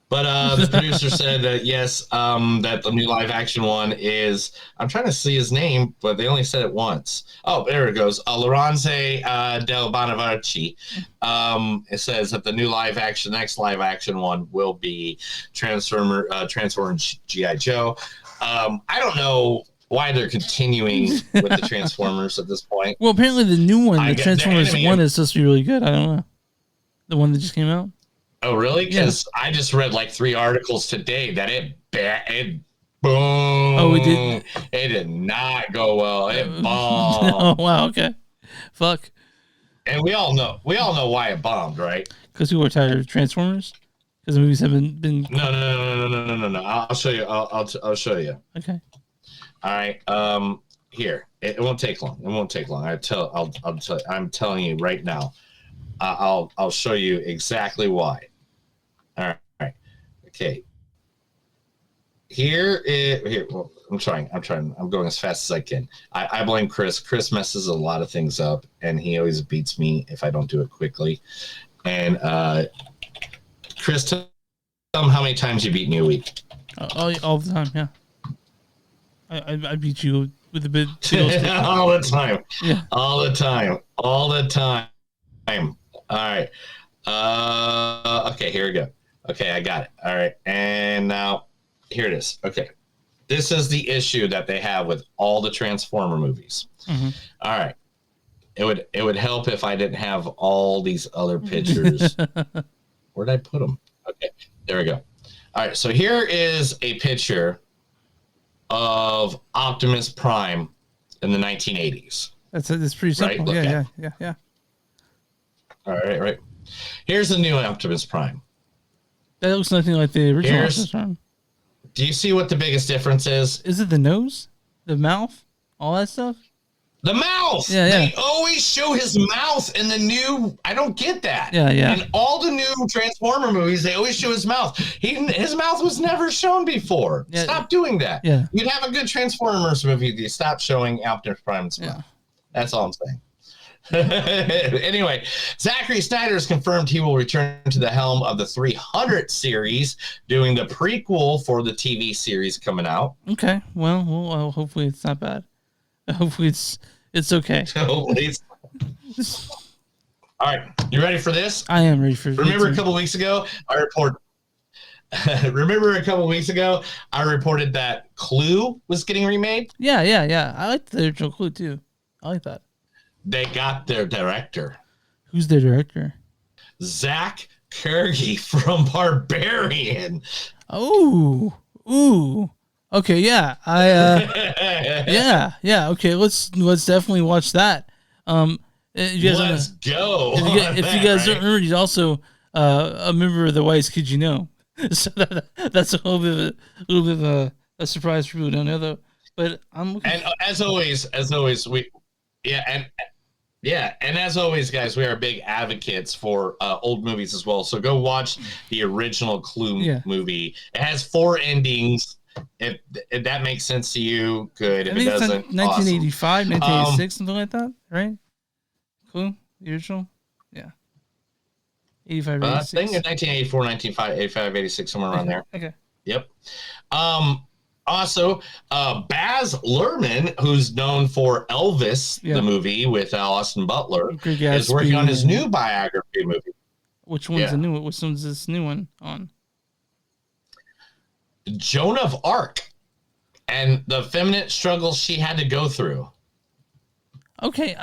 But the producer said that yes, that the new live action one is. I'm trying to see his name, but they only said it once. Oh, there it goes. Lorenzo del Bonaventure. It says that the new next live action one will be Transformer G.I. Joe. I don't know why they're continuing with the Transformers at this point. Well, apparently the new one, the Transformers 1, is supposed to be really good. I don't know. The one that just came out. Oh, really? Because I just read like 3 articles today that it boom. Oh, it did. It did not go well. It bombed. Oh, wow. Okay. Fuck. And we all know why it bombed, right? Because people are tired of Transformers. Because the movies haven't been. No. I'll show you. I'll show you. Okay. All right. Here. It won't take long. I'm telling you right now. I'll show you exactly why. All right. Okay. Here. Well, I'm trying. I'm going as fast as I can. I blame Chris. Chris messes a lot of things up, and he always beats me if I don't do it quickly. And Chris, tell him how many times you beat me a week. All the time. Yeah. I beat you with a bit. All the time. Yeah. All the time. All right. Okay, here we go. Okay, I got it. All right. And now here it is. Okay. This is the issue that they have with all the Transformer movies. Mm-hmm. All right. It would help if I didn't have all these other pictures. Where'd I put them? Okay. There we go. All right. So here is a picture of Optimus Prime in the 1980s. That's pretty simple. Right? Yeah. All right. Here's the new Optimus Prime. That looks nothing like the original Optimus Prime. Do you see what the biggest difference is? Is it the nose? The mouth? All that stuff? The mouth! Yeah. They always show his mouth in the new... I don't get that. Yeah. In all the new Transformer movies, they always show his mouth. His mouth was never shown before. Yeah. Stop doing that. Yeah. You'd have a good Transformers movie if you stop showing Optimus Prime's mouth. That's all I'm saying. Anyway, Zachary Snyder has confirmed he will return to the helm of the 300 series, doing the prequel for the TV series coming out. Okay, well, hopefully it's not bad. Hopefully it's okay. Hopefully all right, you ready for this? I am ready for this. Remember a couple weeks ago, I reported that Clue was getting remade? Yeah. I like the original Clue too. I like that. They got their director. Who's their director? Zach Kurgi from Barbarian. Oh, ooh. Okay, yeah. Yeah. Okay, let's definitely watch that. Let's go. If you guys don't remember, he's also a member of the Wise Kid You Know. So that's a little bit of a surprise for people who don't know though. But I'm looking and as always, and as always, guys, we are big advocates for old movies as well. So go watch the original Clue movie. It has 4 endings. If that makes sense to you, good. If it doesn't, 1985, 1986, something like that, right? Clue, the original, yeah. 85, 86. I think 1984, 1985, 86, somewhere around there. Okay. Yep. Also, Baz Luhrmann, who's known for Elvis, the movie with Austin Butler, is working on his new biography movie. Which one's the new one? Which one's this new one on? Joan of Arc and the feminine struggles she had to go through. Okay,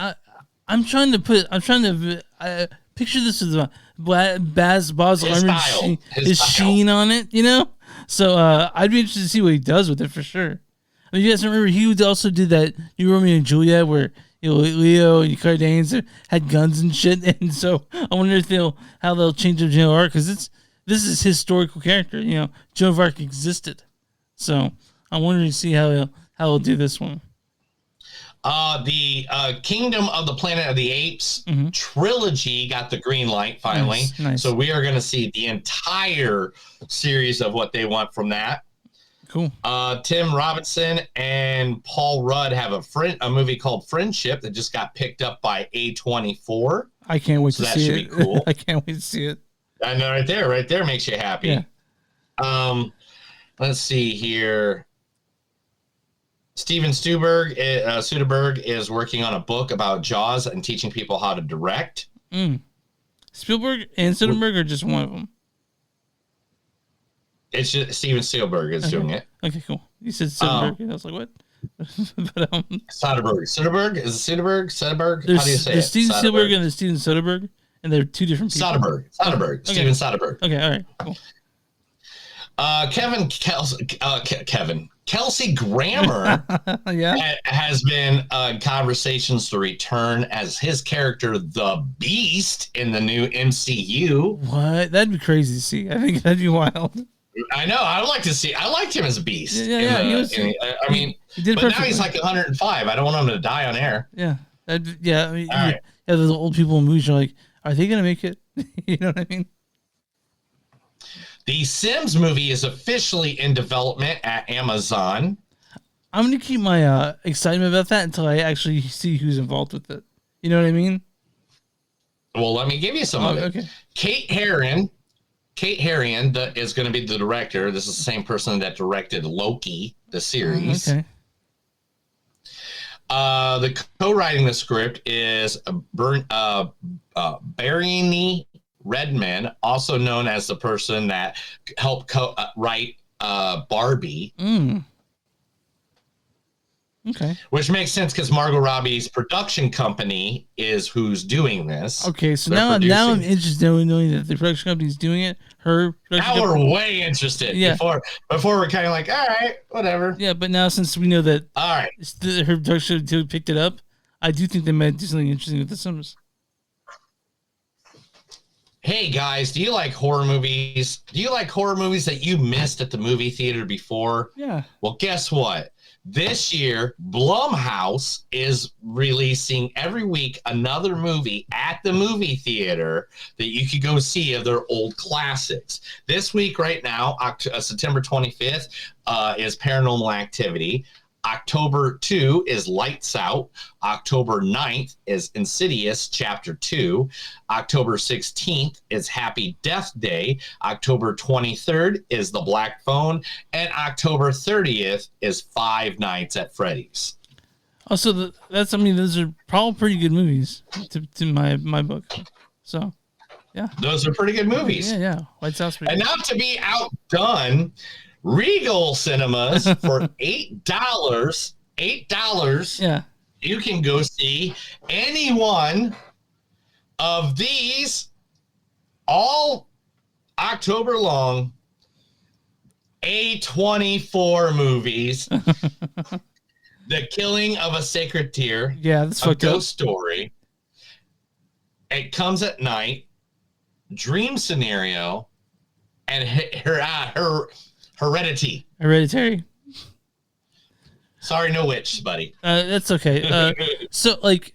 I'm trying to picture this as Baz Luhrmann his sheen on it, you know. So I'd be interested to see what he does with it for sure. I mean, you guys remember he also did that New Romeo and Juliet where Leo and Cardanes had guns and shit, and so I wonder if how they'll change up Joan of Arc, because this is historical character, you know. Joan of Arc existed, so I'm wondering to see how he'll do this one. The Kingdom of the Planet of the Apes trilogy got the green light finally. Nice. So we are going to see the entire series of what they want from that. Cool. Tim Robinson and Paul Rudd have a movie called Friendship that just got picked up by A24. I can't wait to see it. That should be cool. I can't wait to see it. I know, right there makes you happy. Yeah. Let's see here. Steven Soderbergh is working on a book about Jaws and teaching people how to direct. Spielberg and Soderbergh are just one of them. It's just Steven Spielberg is doing it. Okay, cool. You said Soderbergh, and I was like, what? But Soderbergh. Is it Soderbergh? Soderbergh? How do you say it? There's Steven Spielberg and there's Steven Soderbergh, and they're two different people. Soderbergh. Okay. Steven Soderbergh. Okay, all right, cool. Kelsey Grammer has been conversations to return as his character, the Beast, in the new MCU. What? That'd be crazy to see. I think that'd be wild. I know. I'd like to see. I liked him as a Beast. He did but now he's like 105. I don't want him to die on air. Yeah. Those old people in movies are like, are they going to make it? You know what I mean? The Sims movie is officially in development at Amazon. I'm going to keep my excitement about that until I actually see who's involved with it. You know what I mean? Well, let me give you some of it. Okay. Kate Herron is going to be the director. This is the same person that directed Loki, the series. Okay. The co-writing the script is Barry Redman, also known as the person that helped write Barbie. Okay. Which makes sense because Margot Robbie's production company is who's doing this. Okay, so now I'm interested in knowing that the production company is doing it. We're way interested. Yeah. Before we're kind of like, all right, whatever. Yeah, but now since we know that all right, her production picked it up, I do think they might do something interesting with the Sims. Hey guys, do you like horror movies? Do you like horror movies that you missed at the movie theater before? Yeah. Well, guess what? This year, Blumhouse is releasing every week another movie at the movie theater that you could go see of their old classics. This week, right now, September 25th, is Paranormal Activity. October 2 is Lights Out. October 9th is Insidious Chapter 2. October 16th is Happy Death Day. October 23rd is The Black Phone. And October 30th is Five Nights at Freddy's. Also, those are probably pretty good movies to my book. So, yeah. Those are pretty good movies. Yeah. Lights Out. And not to be outdone, Regal Cinemas for $8. Yeah. You can go see any one of these all October long A24 movies. The Killing of a Sacred Tear. Yeah, that's a ghost story. It Comes at Night. Dream Scenario. And her Hereditary. Sorry, no witch, buddy. That's okay. So, like,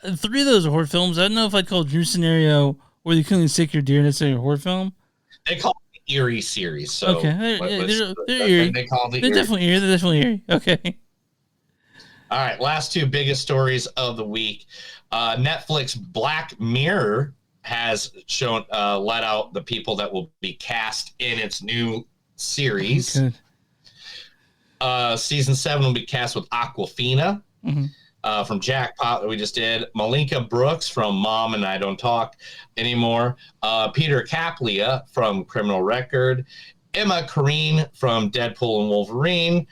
3 of those are horror films. I don't know if I'd call Dream Scenario or The Killing Sacred Deer necessarily a horror film. They call it the Eerie series. So okay, they're eerie. They call it they're definitely eerie. They're definitely eerie. Okay. All right, last 2 biggest stories of the week. Netflix Black Mirror has shown let out the people that will be cast in its new series. Good. Season 7 will be cast with Awkwafina from Jackpot that we just did. Malika Brooks from Mom and I Don't Talk Anymore. Peter Caplia from Criminal Record. Emma Corrine from Deadpool and Wolverine.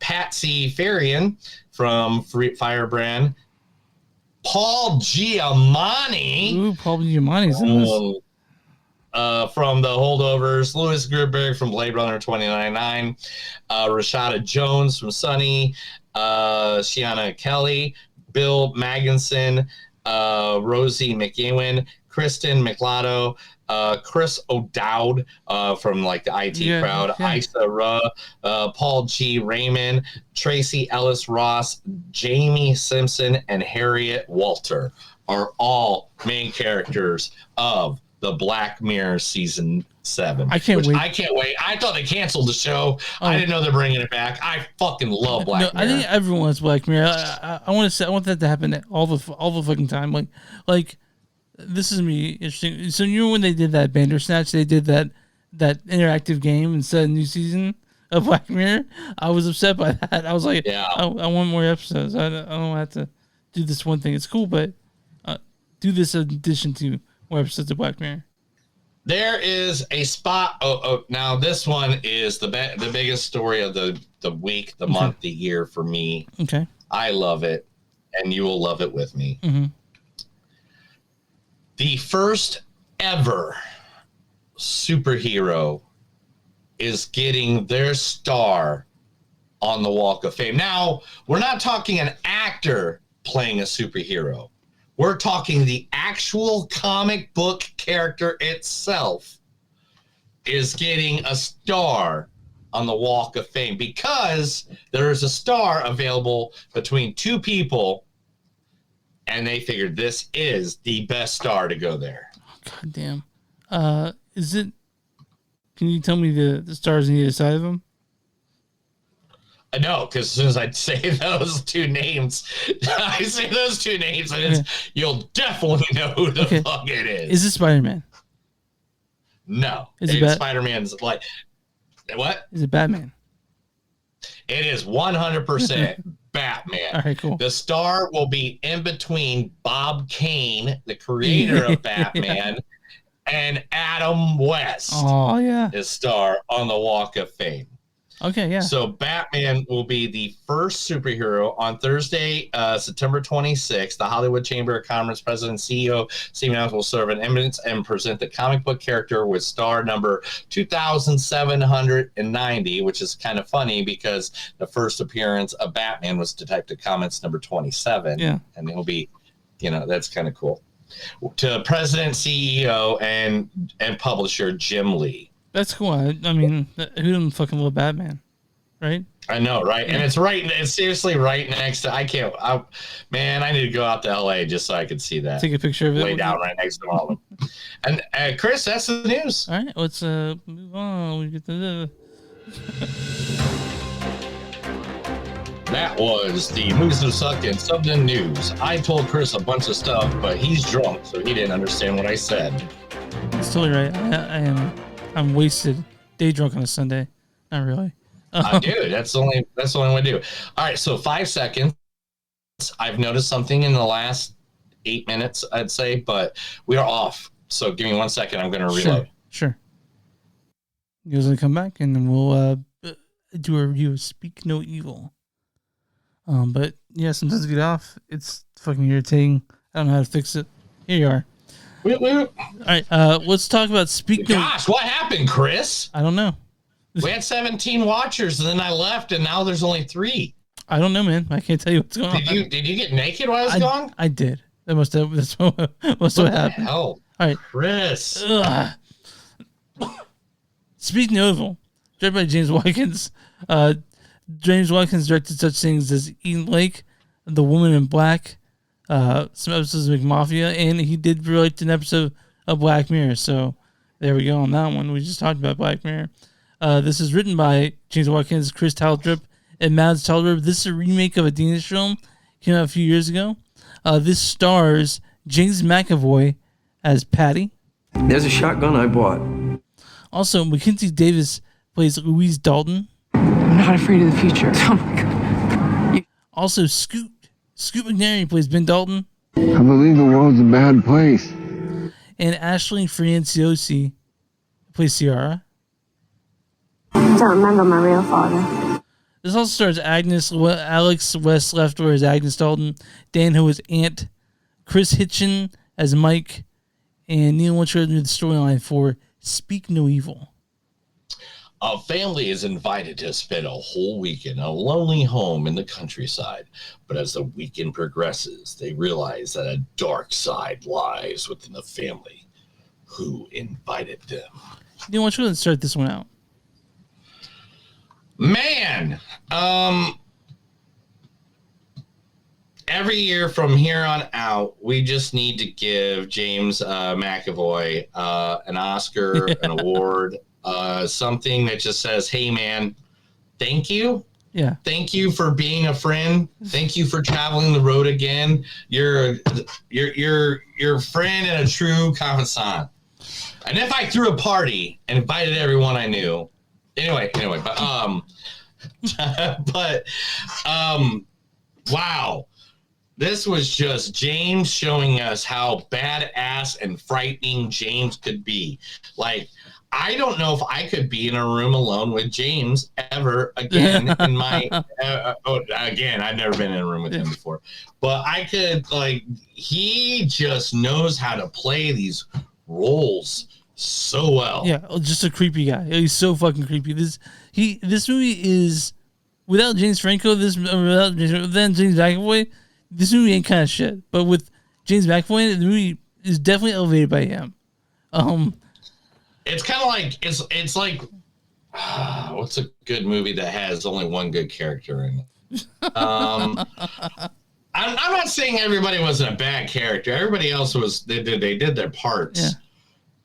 Patsy Farian from Firebrand. Paul Giamatti. Ooh, Paul Giamatti's in this. From The Holdovers, Louis Goldberg from Blade Runner 2099, Rashada Jones from Sunny, Shiana Kelly, Bill Magginson, Rosie McEwen, Kristen McLotto, Chris O'Dowd from like the IT crowd, Isa Ruh, Paul G. Raymond, Tracy Ellis Ross, Jamie Simpson, and Harriet Walter are all main characters of the Black Mirror season 7. I can't wait. I can't wait. I thought they canceled the show. I didn't know they're bringing it back. I fucking love Black Mirror. I think everyone wants Black Mirror. I want that to happen all the fucking time. Like this is me interesting. So you know when they did that Bandersnatch, they did that interactive game instead of new season of Black Mirror. I was upset by that. I was like, I want more episodes. I don't have to do this one thing. It's cool, but do this in addition to more episodes of Black Mirror. There is a spot. Now this one is the biggest story of the week, the month, the year for me. Okay. I love it, and you will love it with me. Mm-hmm. The first ever superhero is getting their star on the Walk of Fame. Now, we're not talking an actor playing a superhero. We're talking the actual comic book character itself is getting a star on the Walk of Fame because there is a star available between 2 people, and they figured this is the best star to go there. God damn. Is it? Can you tell me the stars on either side of them? No, because as soon as I say those 2 names, and you'll definitely know who the fuck it is. Is it Spider-Man? No. Is it Spider-Man's like, what? Is it Batman? It is 100% Batman. All right, cool. The star will be in between Bob Kane, the creator of Batman, and Adam West. Oh, yeah. His star on the Walk of Fame. Okay, yeah. So Batman will be the first superhero on Thursday, September 26th. The Hollywood Chamber of Commerce President CEO Steve Adams will serve an eminence and present the comic book character with star number 2790, which is kind of funny because the first appearance of Batman was Detective Comics number 27. Yeah. And it'll be, that's kind of cool. To President, CEO, and publisher Jim Lee. That's cool. I mean, who doesn't fucking love Batman, right? I know, right? Yeah. And it's seriously right next to, I need to go out to LA just so I could see that. Take a picture of it. Lay down right next to all of them. And Chris, that's the news. All right, let's move on. We get to That was the Movies That Suck and Something News. I told Chris a bunch of stuff, but he's drunk, so he didn't understand what I said. That's totally right. I'm wasted. Day drunk on a Sunday. Not really. Dude, that's the only way to do it. All right, so 5 seconds. I've noticed something in the last 8 minutes, I'd say, but we are off. So give me 1 second. I'm going to reload. Sure. You guys going to come back, and then we'll do a review of Speak No Evil. But yeah, sometimes to get off, it's fucking irritating. I don't know how to fix it. Here you are. All right, let's talk about Speak No. Gosh, what happened, Chris? I don't know. We had 17 watchers, and then I left, and now there's only 3. I don't know, man. I can't tell you what's going on. Did you get naked while I was gone? I did. That's what happened. Hell? All right, Chris. Speak No Evil, directed by James Watkins, James Watkins directed such things as Eden Lake, The Woman in Black, some episodes of McMafia, and he did direct an episode of Black Mirror. So there we go on that one. We just talked about Black Mirror. This is written by James Watkins, Chris Taldrip, and Mads Taldrip. This is a remake of a Danish film. Came out a few years ago. This stars James McAvoy as Patty. There's a shotgun I bought. Also, Mackenzie Davis plays Louise Dalton. I'm not afraid of the future. Oh my God. Also, Scoot McNairy plays Ben Dalton. I believe the world's a bad place. And Ashley Franciosi plays Ciara. I don't remember my real father. This also stars Alex West Leftor as Agnes Dalton, Dan Ho as Aunt, Chris Hitchen as Mike, and Neil Winchell with the storyline for Speak No Evil. A family is invited to spend a whole weekend in a lonely home in the countryside. But as the weekend progresses, they realize that a dark side lies within the family. Who invited them? Neil, why don't you start this one out? Man, every year from here on out, we just need to give James McAvoy an Oscar, an award, something that just says, "Hey, man, thank you. Yeah, thank you for being a friend. Thank you for traveling the road again. You're a friend and a true confidant." And if I threw a party and invited everyone I knew, anyway, but wow. This was just James showing us how badass and frightening James could be. Like, I don't know if I could be in a room alone with James ever again in my again, I've never been in a room with him before. But I could, like, he just knows how to play these roles so well. Yeah, just a creepy guy. He's so fucking creepy. This movie is without James Franco, without James McAvoy, this movie ain't kind of shit. But with James McAvoy, the movie is definitely elevated by him. It's kind of like it's like what's a good movie that has only one good character in it? I'm not saying everybody wasn't a bad character. Everybody else was. They did their parts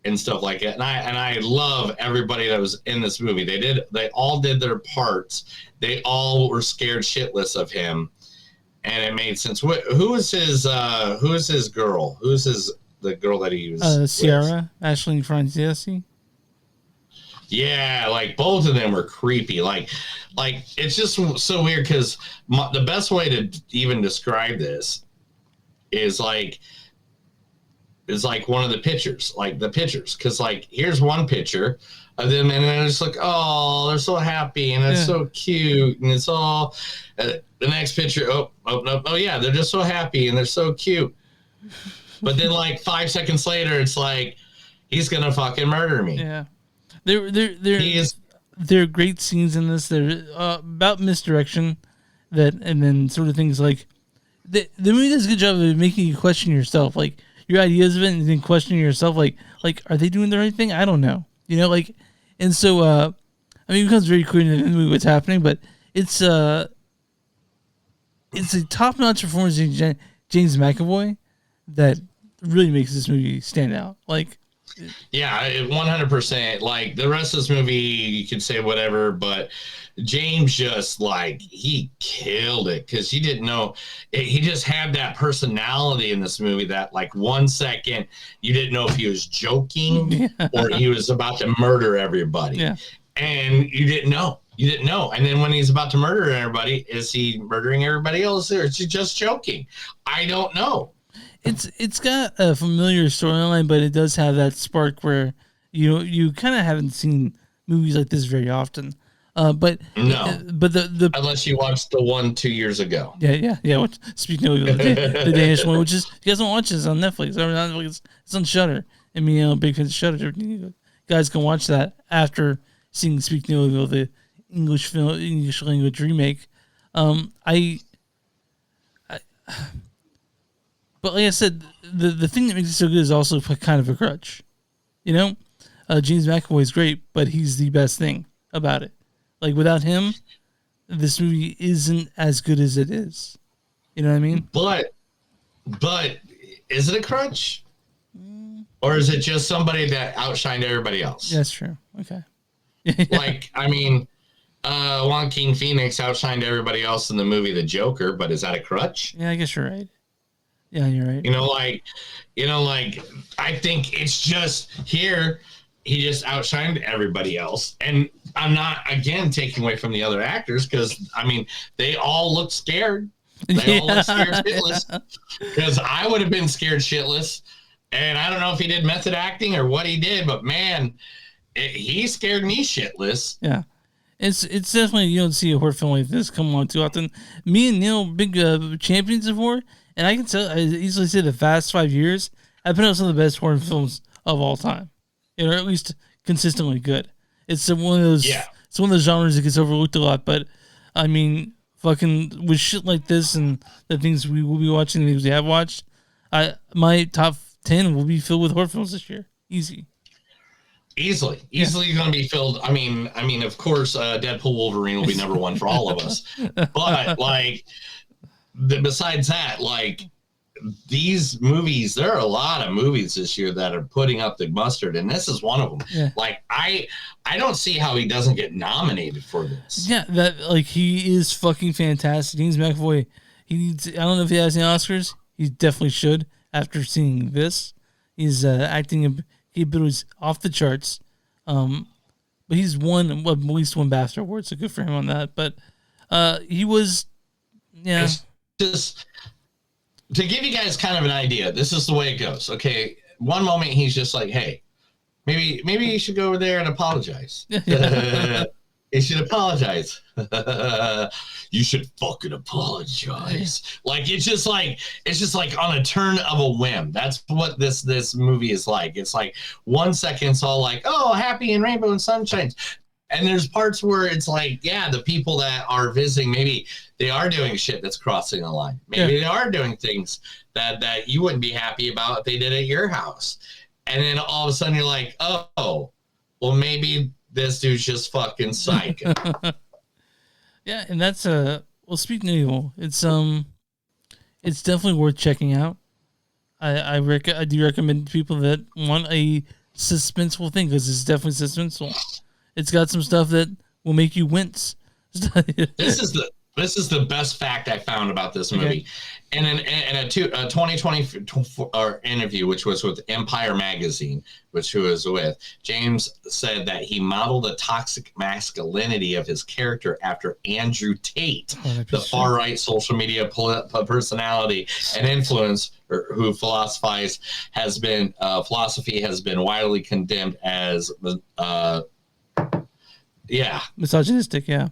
and stuff like that. And I love everybody that was in this movie. They all did their parts. They all were scared shitless of him, and it made sense. Who is his girl? The girl that he was Ciara, Ashley Franciosi. Yeah, like both of them were creepy. Like it's just so weird because the best way to even describe this is like one of the pictures, because like here's one picture of them and then it's like, oh, they're so happy and it's so cute and it's all the next picture. Oh yeah, they're just so happy and they're so cute. But then like 5 seconds later, it's like he's gonna fucking murder me. Yeah. There are great scenes in this. They're about misdirection, and then sort of things like the movie does a good job of making you question yourself, like your ideas of it, and then questioning yourself, like are they doing the right thing? I don't know, and so I mean, it becomes very clear in the movie what's happening, but it's a top-notch performance in James McAvoy that really makes this movie stand out, like. Yeah, 100%. Like the rest of this movie, you can say whatever, but James just he killed it because he didn't know. He just had that personality in this movie that 1 second you didn't know if he was joking or he was about to murder everybody. Yeah. And you didn't know. And then when he's about to murder everybody, is he murdering everybody else or is he just joking? I don't know. It's got a familiar storyline, but it does have that spark where you kind of haven't seen movies like this very often. But no, but the unless you watched the one 2 years ago. Yeah. Speaking of the Danish one, which is you guys don't watch this on Netflix. Or not Netflix, it's on Shudder. I mean, big fan of Shudder. You guys can watch that after seeing Speak No Evil, the English language remake. But like I said, the thing that makes it so good is also kind of a crutch. James McAvoy is great, but he's the best thing about it. Like without him, this movie isn't as good as it is. You know what I mean? But is it a crutch? Or is it just somebody that outshined everybody else? That's true. Okay. Like, I mean, Joaquin Phoenix outshined everybody else in the movie The Joker, but is that a crutch? Yeah, I guess you're right. Yeah, you're right. I think it's just here, he just outshined everybody else. And I'm not, again, taking away from the other actors because, I mean, they all look scared. They all look scared shitless. Because I would have been scared shitless. And I don't know if he did method acting or what he did, but man, he scared me shitless. Yeah. It's definitely, you don't see a horror film like this come on too often. Me and Neil, big champions of horror, and I can tell, I easily say the past 5 years, I've put out some of the best horror films of all time. Or at least consistently good. It's one of those, it's one of those genres that gets overlooked a lot, but I mean, fucking with shit like this and the things we will be watching, the things we have watched, my top 10 will be filled with horror films this year. Easily going to be filled. I mean, of course, Deadpool Wolverine will be number one for all of us. But like, besides that, like these movies, there are a lot of movies this year that are putting up the mustard, and this is one of them. Yeah. Like, I don't see how he doesn't get nominated for this. Yeah, that like he is fucking fantastic. James McAvoy. He needs. I don't know if he has any Oscars. He definitely should. After seeing this, his acting abilities off the charts. But he's won at least one BAFTA award, so good for him on that. But he was, It's just to give you guys kind of an idea. This is the way it goes. Okay, one moment he's just like, "Hey, maybe you should go over there and apologize." You should apologize. You should fucking apologize. Like it's just like on a turn of a whim. That's what this movie is like. It's like 1 second it's all like, oh, happy and rainbow and sunshine. And there's parts where it's like, yeah, the people that are visiting, maybe they are doing shit that's crossing the line. Maybe they are doing things that you wouldn't be happy about if they did at your house. And then all of a sudden you're like, oh, well, maybe this dude's just fucking psycho. Yeah, and that's well, speaking of evil, it's definitely worth checking out. I do recommend to people that want a suspenseful thing because it's definitely suspenseful. It's got some stuff that will make you wince. This is the best fact I found about this movie. Okay. And in a 2020 interview, which was with Empire Magazine, which he was with, James said that he modeled the toxic masculinity of his character after Andrew Tate, the far-right social media personality and influence who philosophy has been widely condemned as misogynistic. Yeah.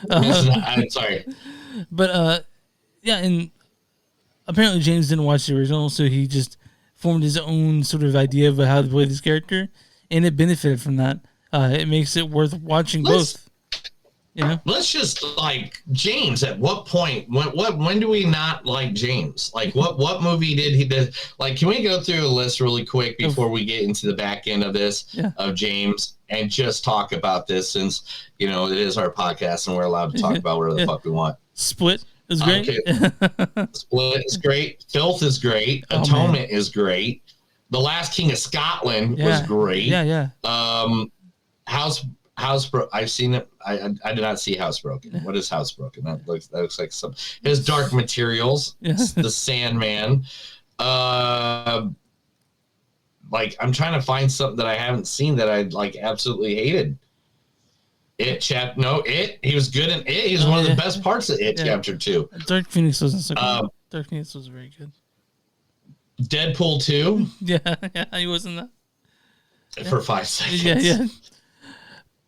I'm sorry. But yeah, and apparently James didn't watch the original, so he just formed his own sort of idea of how to play this character, and it benefited from that. It makes it worth watching both. You know? Let's just like James. At what point? When do we not like James? Like what movie did he do? Like, can we go through a list really quick before we get into the back end of this of James and just talk about this since it is our podcast and we're allowed to talk about whatever the fuck we want. Split is great. Okay. Split is great. Filth is great. Atonement is great. The Last King of Scotland was great. Yeah. Housebroken. I've seen it. I did not see Housebroken. What is Housebroken? That looks like some. His Dark Materials. The Sandman. Like I'm trying to find something that I haven't seen that I like absolutely hated. It. He was good in It. He was one of the best parts of It. Chapter 2. Dark Phoenix wasn't so good. Dark Phoenix was very good. Deadpool 2. Yeah, he wasn't that. For 5 seconds. Yeah.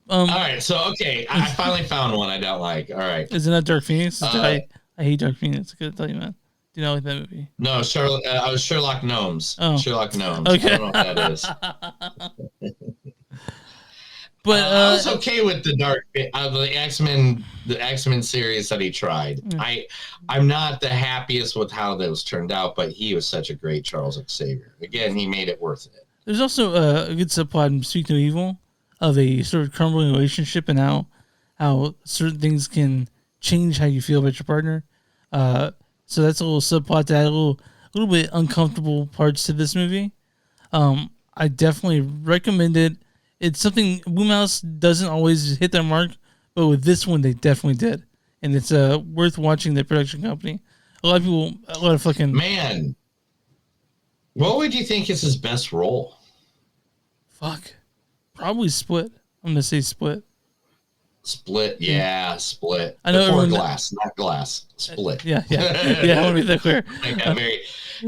All right, so I finally found one I don't like. All right, isn't that Dark Phoenix? I hate Dark Phoenix. I gotta tell you, man. Do you not like that movie? No, I was Sherlock Gnomes. Oh. Sherlock Gnomes. Okay. I don't know what that is. But I was okay with the X-Men series that he tried. I'm not the happiest with how those turned out, but he was such a great Charles Xavier. Again, he made it worth it. There's also a good subplot in Speak No Evil of a sort of crumbling relationship and how certain things can change how you feel about your partner. So that's a little subplot to add a little bit uncomfortable parts to this movie. I definitely recommend it. It's something Boomhouse doesn't always hit their mark, but with this one they definitely did, and it's worth watching. The production company. A lot of fucking man. What would you think is his best role? Fuck, probably Split. I'm gonna say Split. Split, yeah, Split. I know Before Glass, not Glass. Split. Yeah. I want to be that clear.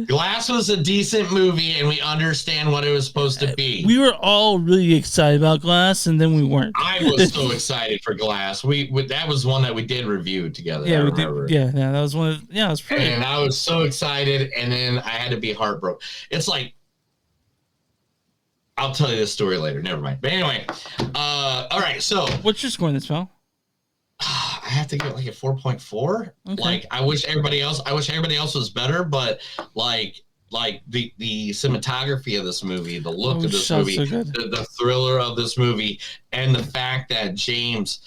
Glass was a decent movie, and we understand what it was supposed to be. We were all really excited about Glass, and then we weren't. I was so excited for Glass. That was one that we did review together. Yeah, I we remember. did. Yeah, that was one of. Yeah, it was pretty. And I was so excited, and then I had to be heartbroken. It's like, I'll tell you this story later. Never mind. But anyway, all right. So, what's your score in this, pal? I have to get like a 4.4. Okay. Like, I wish everybody else was better, but like the cinematography of this movie, the look of this movie, so the thriller of this movie, and the fact that James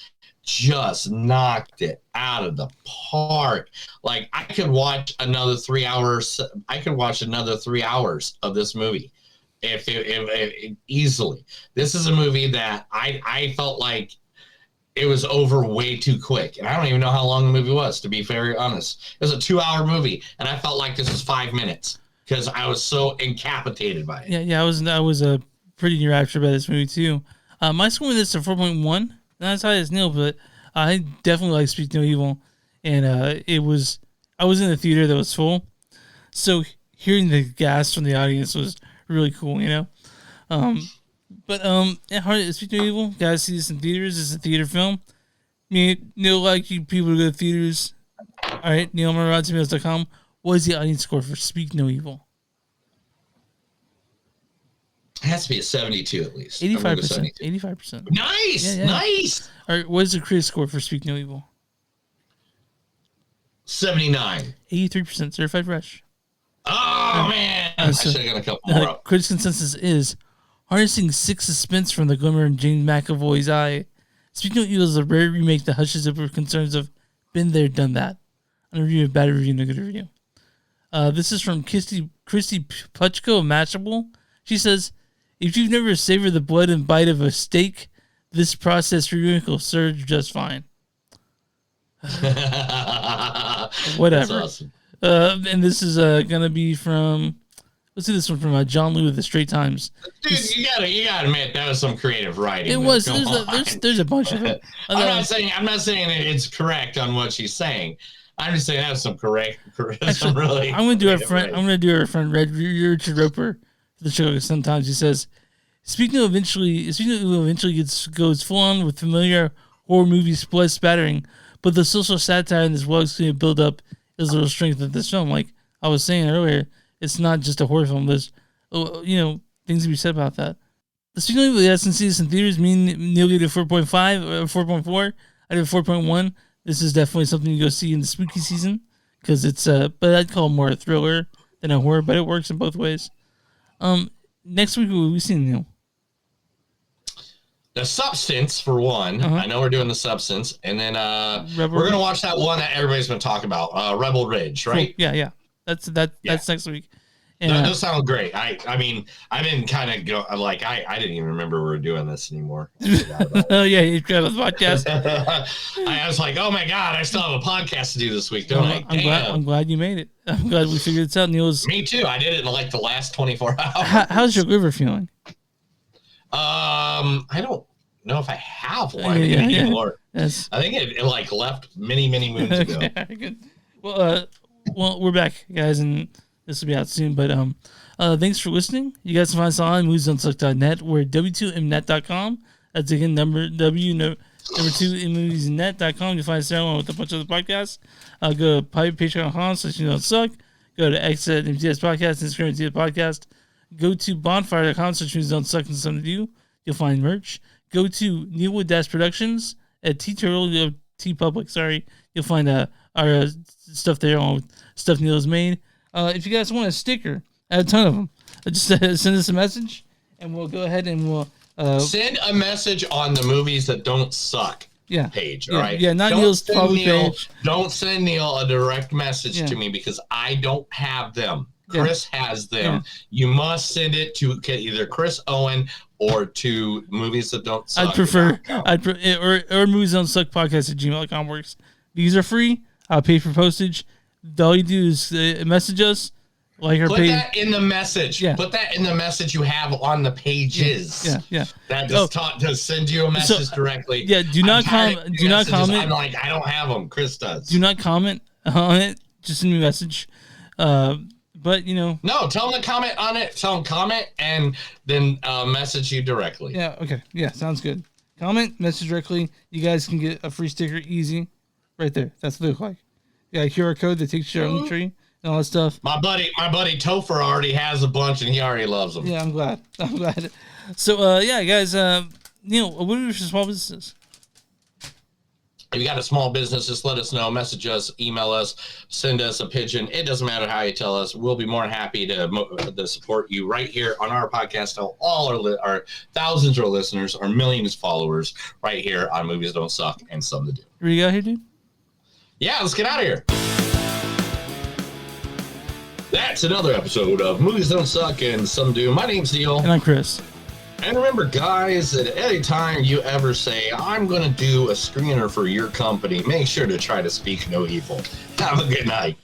just knocked it out of the park. Like, I could watch another 3 hours. I could watch another 3 hours of this movie. If easily. This is a movie that I felt like it was over way too quick. And I don't even know how long the movie was, to be very honest. It was a 2-hour movie, and I felt like this was 5 minutes because I was so incapacitated by it. Yeah, I was pretty enraptured by this movie too. My score with this is a 4.1. Not as high as Neil, but I definitely like Speak No Evil. And I was in the theater that was full. So hearing the gasp from the audience was really cool, you know. Speak No Evil, guys, see this in theaters. It's a theater film. Neil, like you people to go to theaters. All right, Neil, RottenTomatoes.com. What is the audience score for Speak No Evil? It has to be a 72 at least. 85%. 85%. Nice, nice. All right, what is the critic score for Speak No Evil? 79. 83% certified fresh. Oh man, I should have got a couple more up. Critics' consensus is harnessing sick suspense from the glimmer in James McAvoy's eye. Speak No Evil is a rare remake that hushes over concerns of been there, done that. On a review of bad review and a good review. This is from Christy Puchko of Mashable. She says, if you've never savored the blood and bite of a steak, this processed remake will serve just fine. Whatever. That's awesome. And this is gonna be from. Let's see this one from John Liu with the Straight Times. Dude, you gotta admit that was some creative writing. It was. There's a bunch of it. I'm not saying that it's correct on what she's saying. I'm just saying that was some correct. Actually, really. I'm gonna do our friend. I'm gonna do our friend Richard Roper for the show. Sometimes he says, "Speak No eventually goes full on with familiar horror movie split spattering, but the social satire in this well-executed build-up is a little strength of this film." Like I was saying earlier, it's not just a horror film. There's, things to be said about that. The Speak No Evil, yes, and see this in theaters. Me and Neil gave it 4.5 or 4.4. I did 4.1. This is definitely something you go see in the spooky season because it's but I'd call it more a thriller than a horror, but it works in both ways. Next week we seen, Neil. The Substance for one. I know we're doing The Substance, and then we're gonna watch that one that everybody's been talking about, Rebel Ridge, right? Cool. Yeah. That's next week. And, those sound great. I mean, I've been kind of like I didn't even remember we were doing this anymore. Oh yeah, you got a podcast. I was like, oh my god, I still have a podcast to do this week, don't I? I'm glad you made it. I'm glad we figured this out. Neil's. Me too. I did it in like the last 24 hours. How's your liver feeling? I don't know if I have one anymore. Yes. I think it like left many moons ago. Good. Well, we're back, guys, and this will be out soon. But thanks for listening. You guys can find us on moviesonsuck.net. We're w2mnet.com. That's again number 2mmoviesnet.com. You'll find us there along with a bunch of other podcasts. Go to patreon.com/you-don't-suck. Go to exit MTS Podcast, Instagram MTS Podcast. Go to bonfire.com/you-don't-suck and something to do. You'll find merch. Go to Neilwood Productions at T-Public. Sorry, you'll find our stuff there on stuff Neil's made. If you guys want a sticker, I have a ton of them. Just send us a message, and we'll go ahead and we'll send a message on the movies that don't suck. page. Yeah. All right. Yeah. Not Neil's public page. Don't send Neil a direct message to me because I don't have them. Chris has them. Yeah. You must send it to either Chris Owen or to Movies That Don't Suck. I'd prefer, or Movies Don't Suck podcast at gmail.com works. These are free. I'll pay for postage. All you do is message us. Like our Put page. that in the message. Yeah. Put that in the message you have on the pages. Yeah. That just to send you a message directly. Yeah. Do not comment. Do not comment. I'm like, I don't have them. Chris does. Do not comment on it. Just send me a message. But no, tell them to comment on it. Tell them comment and then message you directly. Yeah. Okay. Yeah. Sounds good. Comment, message directly. You guys can get a free sticker easy, right there. That's what they look like. Yeah, QR code that takes you to your tree and all that stuff. My buddy Topher already has a bunch and he already loves them. Yeah, I'm glad. So yeah, guys. Neil, what are your small businesses? If you got a small business, just let us know. Message us, email us, send us a pigeon. It doesn't matter how you tell us. We'll be more than happy to support you right here on our podcast. Tell all our thousands of listeners, our millions of followers right here on Movies Don't Suck and Some to Do. What you got here, dude? Yeah, let's get out of here. That's another episode of Movies Don't Suck and Some Do. My name's Neil. And I'm Chris. And remember, guys, that any time you ever say, I'm going to do a screener for your company, make sure to try to speak no evil. Have a good night.